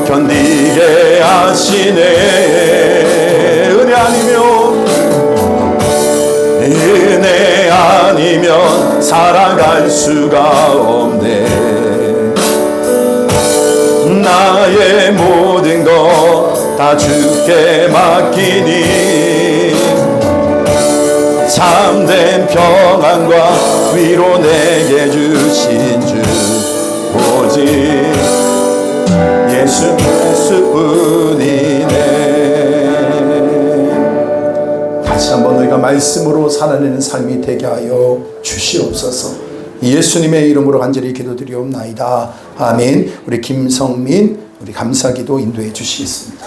견디게 하시네. 은혜 아니면 살아갈 수가 없네. 나의 모든 것 다 주께 맡기니 참된 평안과 위로 내게 주신 주 오직 예수 그리스도뿐이네. 다시 한번 너희가 말씀으로 살아내는 삶이 되게 하여 주시옵소서. 예수님의 이름으로 간절히 기도드리옵나이다. 아멘. 우리 김성민 우리 감사기도 인도해 주시겠습니다.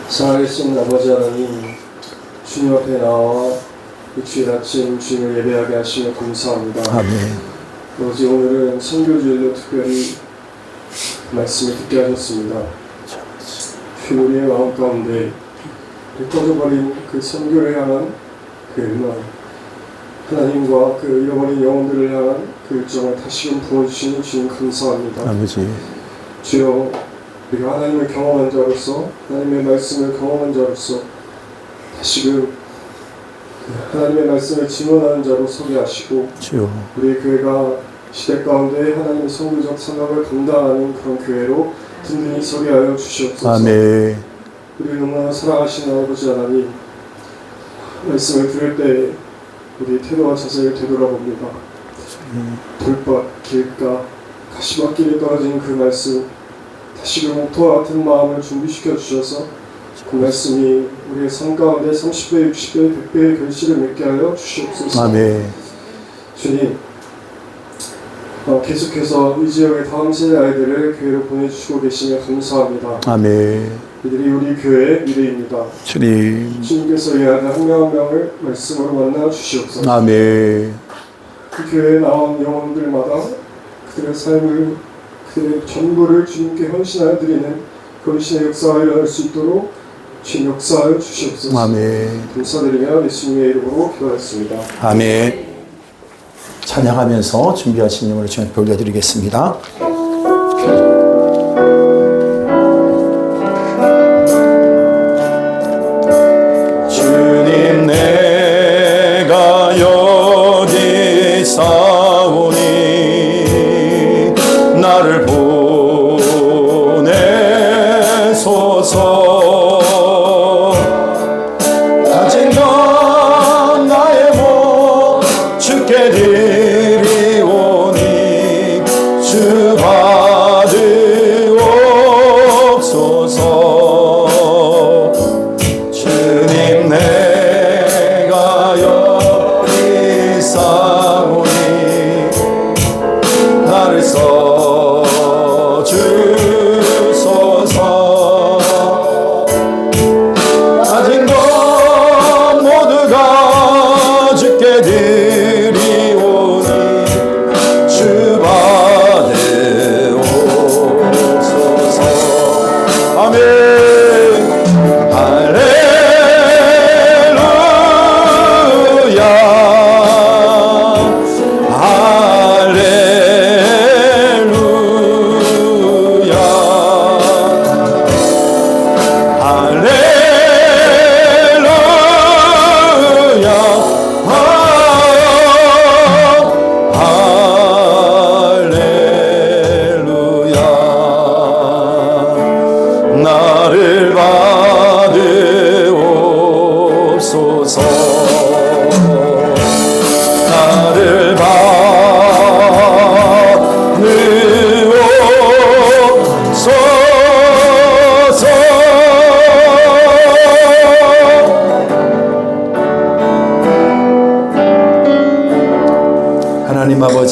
살아계신 아버지 하나님, 주님 앞에 나와 이 주일 아침 주님을 예배하게 하시며 감사합니다.
아멘.
아버지 오늘은 선교주일로 특별히 말씀을 듣게 하셨습니다. 우리의 마음 가운데 꺼져버린 그 선교를 향한 그 음악, 하나님과 그 잃어버린 영혼들을 향한 그 일정을 다시금 부어주시는 주님 감사합니다.
아버지.
주여, 우리가 하나님을 경험한 자로서, 하나님의 말씀을 경험한 자로서 다시금 하나님의 말씀을 증언하는 자로 서게 하시고,
주여.
우리 교회가 시대 가운데 하나님의 선교적 사명을 감당하는 그런 교회로 든든히 서게 하여 주시옵소서.
아멘.
우리를 너무나 사랑하시는 아버지 하나님, 말씀을 들을 때 우리 태도와 자세를 되돌아봅니다. 돌밭, 길가, 가시밭길에 떨어진 그 말씀, 다시금 옥토와 같은 마음을 준비시켜 주셔서 그 말씀이 우리의 삶 가운데 30배, 60배, 100배의 결실을 맺게 하여 주시옵소서.
아멘.
주님, 계속해서 이 지역의 다음 세대 아이들을 교회로 보내주시고 계시며 감사합니다.
아멘.
이들이 우리 교회의 미래입니다.
주님.
주님께서 이 아이들 한 명 한 명을 말씀으로 만나 주시옵소서.
아멘.
그 교회에 나온 영혼들마다 그들의 삶을, 그들의 전부를 주님께 헌신하여 드리는 헌신의 역사가 일어날 수 있도록 주님 역사하여 주시옵소서.
아멘.
감사드리며 예수님의 이름으로 기도하였습니다.
아멘. 찬양하면서 준비하신 예물을 주님께 돌려드리겠습니다. 주님, 내가 여기 싸우니 나를 보내소서. 가진 건 나의 몫 주께 드리오니 주 받으옵소서. 주님, 내가 여기 싸우니 나를 써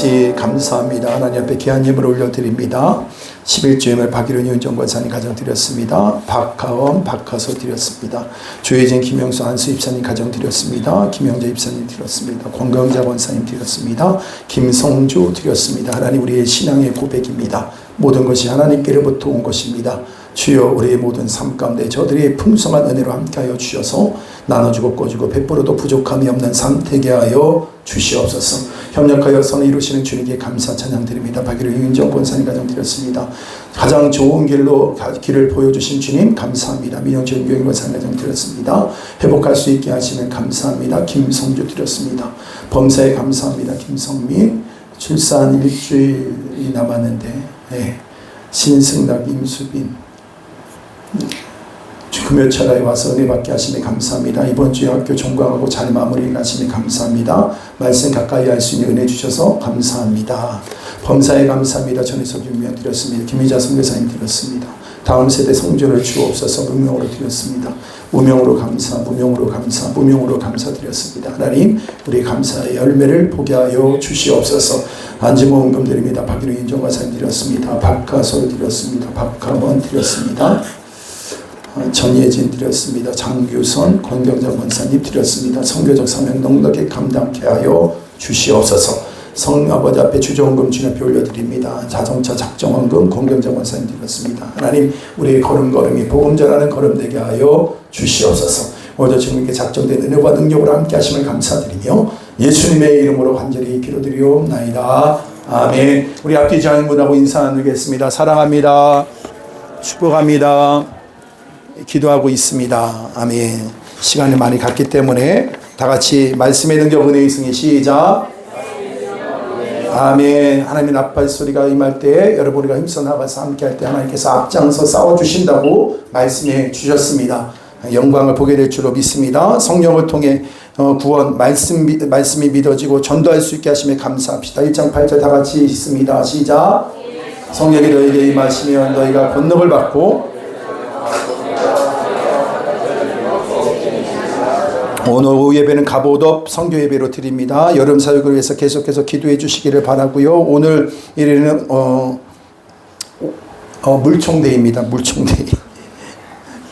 아버지 감사합니다. 하나님 앞에 귀한 예물을 올려드립니다. 11주임을 박일훈 윤정 권사님 가정 드렸습니다. 박하원 박하소 드렸습니다. 조혜진 김영수 안수 입사님 가정 드렸습니다. 김영재 입사님 드렸습니다. 권경자 권사님 드렸습니다. 김성주 드렸습니다. 하나님 우리의 신앙의 고백입니다. 모든 것이 하나님께로부터 온 것입니다. 주여 우리의 모든 삶 가운데 저들의 풍성한 은혜로 함께하여 주셔서 나눠주고 꺼주고 베풀어도 부족함이 없는 삶 되게 하여 주시옵소서. 협력하여 선을 이루시는 주님께 감사 찬양드립니다. 박일훈 윤정 권사님 가정 드렸습니다. 가장 좋은 길을 보여주신 주님 감사합니다. 민영철 교인 권사님 가정 드렸습니다. 회복할 수 있게 하시면 감사합니다. 김성주 드렸습니다. 범사에 감사합니다. 김성민 출산 일주일이 남았는데 신승락 임수빈 금요철에 와서 은혜 받게 하시니 감사합니다. 이번 주에 학교 종강하고 잘 마무리 하시니 감사합니다. 말씀 가까이 할 수 있는 은혜 주셔서 감사합니다. 범사에 감사합니다. 전에서 유명 드렸습니다. 김희자 선교사님 드렸습니다. 다음 세대 성전을 주옵소서. 무명으로 드렸습니다. 무명으로 감사, 무명으로 감사, 무명으로 감사드렸습니다. 하나님 우리 감사의 열매를 보게 하여 주시옵소서. 안지모은금 드립니다. 박일훈 인정과사님 드렸습니다. 박하솔 드렸습니다. 박하원 드렸습니다. 전예진 드렸습니다. 장규선 권경자 권사님 드렸습니다. 선교적 사명 넉넉히 감당케 하여 주시옵소서. 성아버지 앞에 주저원금 주님 앞에 올려드립니다. 자동차 작정원금 권경자 권사님 드렸습니다. 하나님 우리의 걸음걸음이 복음 전하는 걸음 되게 하여 주시옵소서. 오늘 주님께 작정된 은혜와 능력으로 함께 하심을 감사드리며 예수님의 이름으로 간절히 기도드리옵나이다. 아멘. 우리 앞뒤 장인분하고 인사 나누겠습니다. 사랑합니다. 축복합니다. 기도하고 있습니다. 아멘. 시간이 많이 갔기 때문에 다 같이 말씀의 능력 은혜의 승리 시작. 아멘. 하나님의 나팔 소리가 임할 때 여러분 우리가 힘써 나가서 함께 할 때 하나님께서 앞장서 싸워주신다고 말씀해 주셨습니다. 영광을 보게 될 줄로 믿습니다. 성령을 통해 구원 말씀이 믿어지고 전도할 수 있게 하심에 감사합시다. 1장 8절 다 같이 있습니다. 시작. 성령이 너희에게 임하시면 너희가 권능을 받고 오늘 오후 예배는 갑오덥 성교 예배로 드립니다. 여름 사역을 위해서 계속해서 기도해 주시기를 바라고요. 오늘 일에는 물총대입니다. 물총대.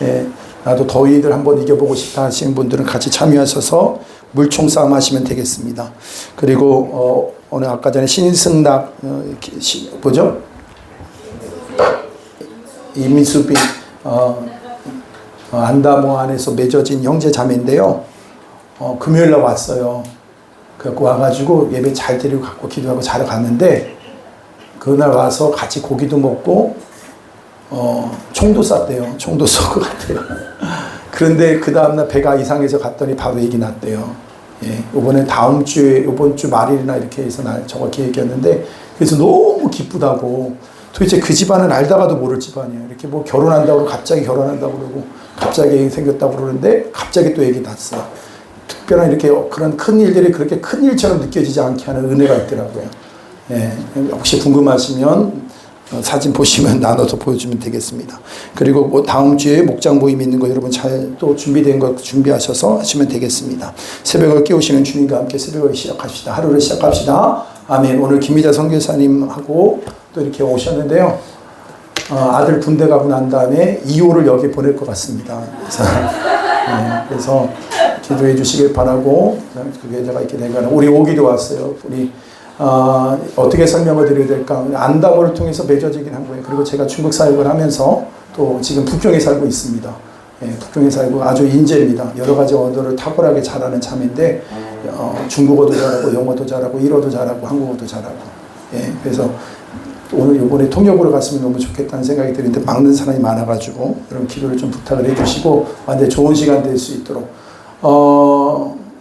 예, 나도 더위들 한번 이겨보고 싶다 하시는 분들은 같이 참여하셔서 물총 싸움 하시면 되겠습니다. 그리고 오늘 아까 전에 신승락 뭐죠? 이민수빈 안다모 안에서 맺어진 형제 자매인데요. 금요일날 왔어요. 그래갖고 와가지고 예배 잘 드리고 갖고 기도하고 자러 갔는데 그날 와서 같이 고기도 먹고 총도 쐈대요. 총도 쏘고 갔대요. 그런데 그 다음날 배가 이상해서 갔더니 바로 얘기 났대요. 예, 이번에 다음 주에 이번 주 말일이나 이렇게 해서 날 정확히 얘기했는데 그래서 너무 기쁘다고. 도대체 그 집안은 알다가도 모를 집안이에요. 이렇게 뭐 결혼한다고 갑자기 결혼한다고 그러고 갑자기 생겼다고 그러는데 갑자기 또 얘기 났어요. 특별한 이렇게 그런 큰 일들이 그렇게 큰 일처럼 느껴지지 않게 하는 은혜가 있더라고요. 예, 혹시 궁금하시면 사진 보시면 나눠서 보여주면 되겠습니다. 그리고 뭐 다음 주에 목장 모임 있는 거 여러분 잘 또 준비된 거 준비하셔서 하시면 되겠습니다. 새벽을 깨우시는 주님과 함께 새벽을 시작합시다. 하루를 시작합시다. 아멘. 오늘 김희자 선교사님하고 또 이렇게 오셨는데요. 아들 군대 가고 난 다음에 2호를 여기 보낼 것 같습니다. 그래서 기도해 주시길 바라고 그게 제가 이렇게 된 거는 우리 오기도 왔어요. 우리 어떻게 설명을 드려야 될까? 안다모를 통해서 맺어지긴 한 거예요. 그리고 제가 중국 사역을 하면서 또 지금 북경에 살고 있습니다. 예, 북경에 살고 아주 인재입니다. 여러 가지 언어를 탁월하게 잘하는 참인데 중국어도 잘하고 영어도 잘하고 일어도 잘하고 한국어도 잘하고 예, 그래서 오늘 이번에 통역으로 갔으면 너무 좋겠다는 생각이 드는데 막는 사람이 많아가지고 여러분 기도를 좀 부탁을 해주시고 완전 좋은 시간 될 수 있도록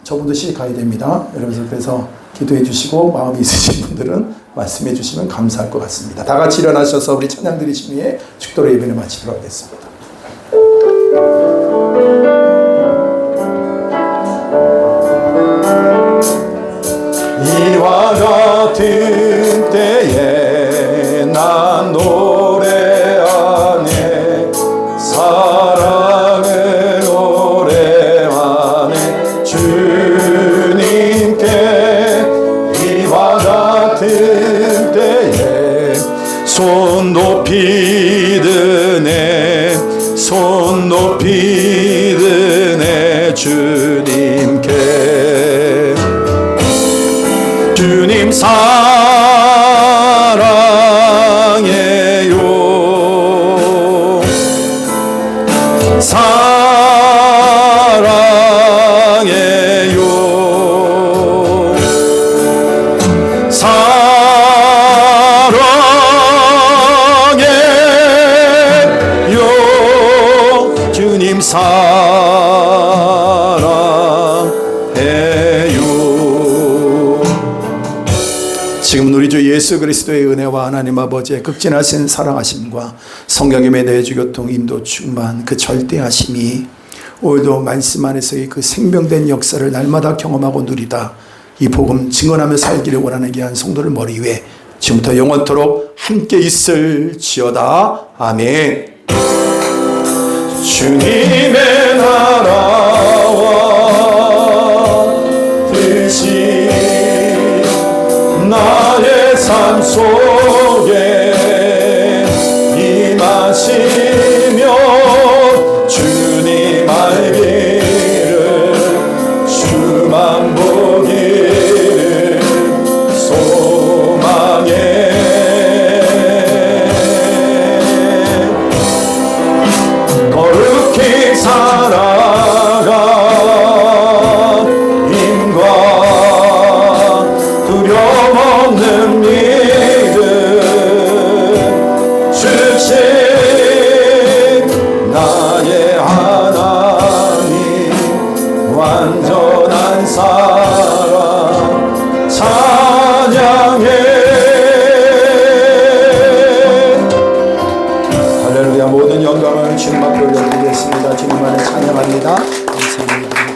저분도 시집 가야 됩니다. 여러분 그래서 기도해 주시고 마음이 있으신 분들은 말씀해 주시면 감사할 것 같습니다. 다 같이 일어나셔서 우리 찬양 드리신 후에 축도로 예배를 마치도록 하겠습니다. 이와 같은 때에 난 노래하네 사랑을 노래하네 주님께 이와 같은 손 높이 드네 손 높이 드네 주님께 주님 사랑해요 사랑해요 사랑해요 주님 사랑해요. 지금 우리 주 예수 그리스도의 은혜와 하나님 아버지의 극진하신 사랑하심과 성령님의 내주교통 인도 충만 그 절대하심이 오늘도 말씀 안에서의 그 생명된 역사를 날마다 경험하고 누리다 이 복음 증언하며 살기를 원하는 귀한 성도를 머리 위에 지금부터 영원토록 함께 있을지어다. 아멘. 주님의 나라와 뜻이 나의 삶 속에 임하시며 주님 알기를 주만 보기를 소망해 거룩히 살아가 힘과 두려움 없는 믿음 주신 나의 하나님 완전한 사랑 찬양해 할렐루야. 모든 영광을 주님 앞에 올려드리겠습니다. 주님 안에 찬양합니다. 감사합니다.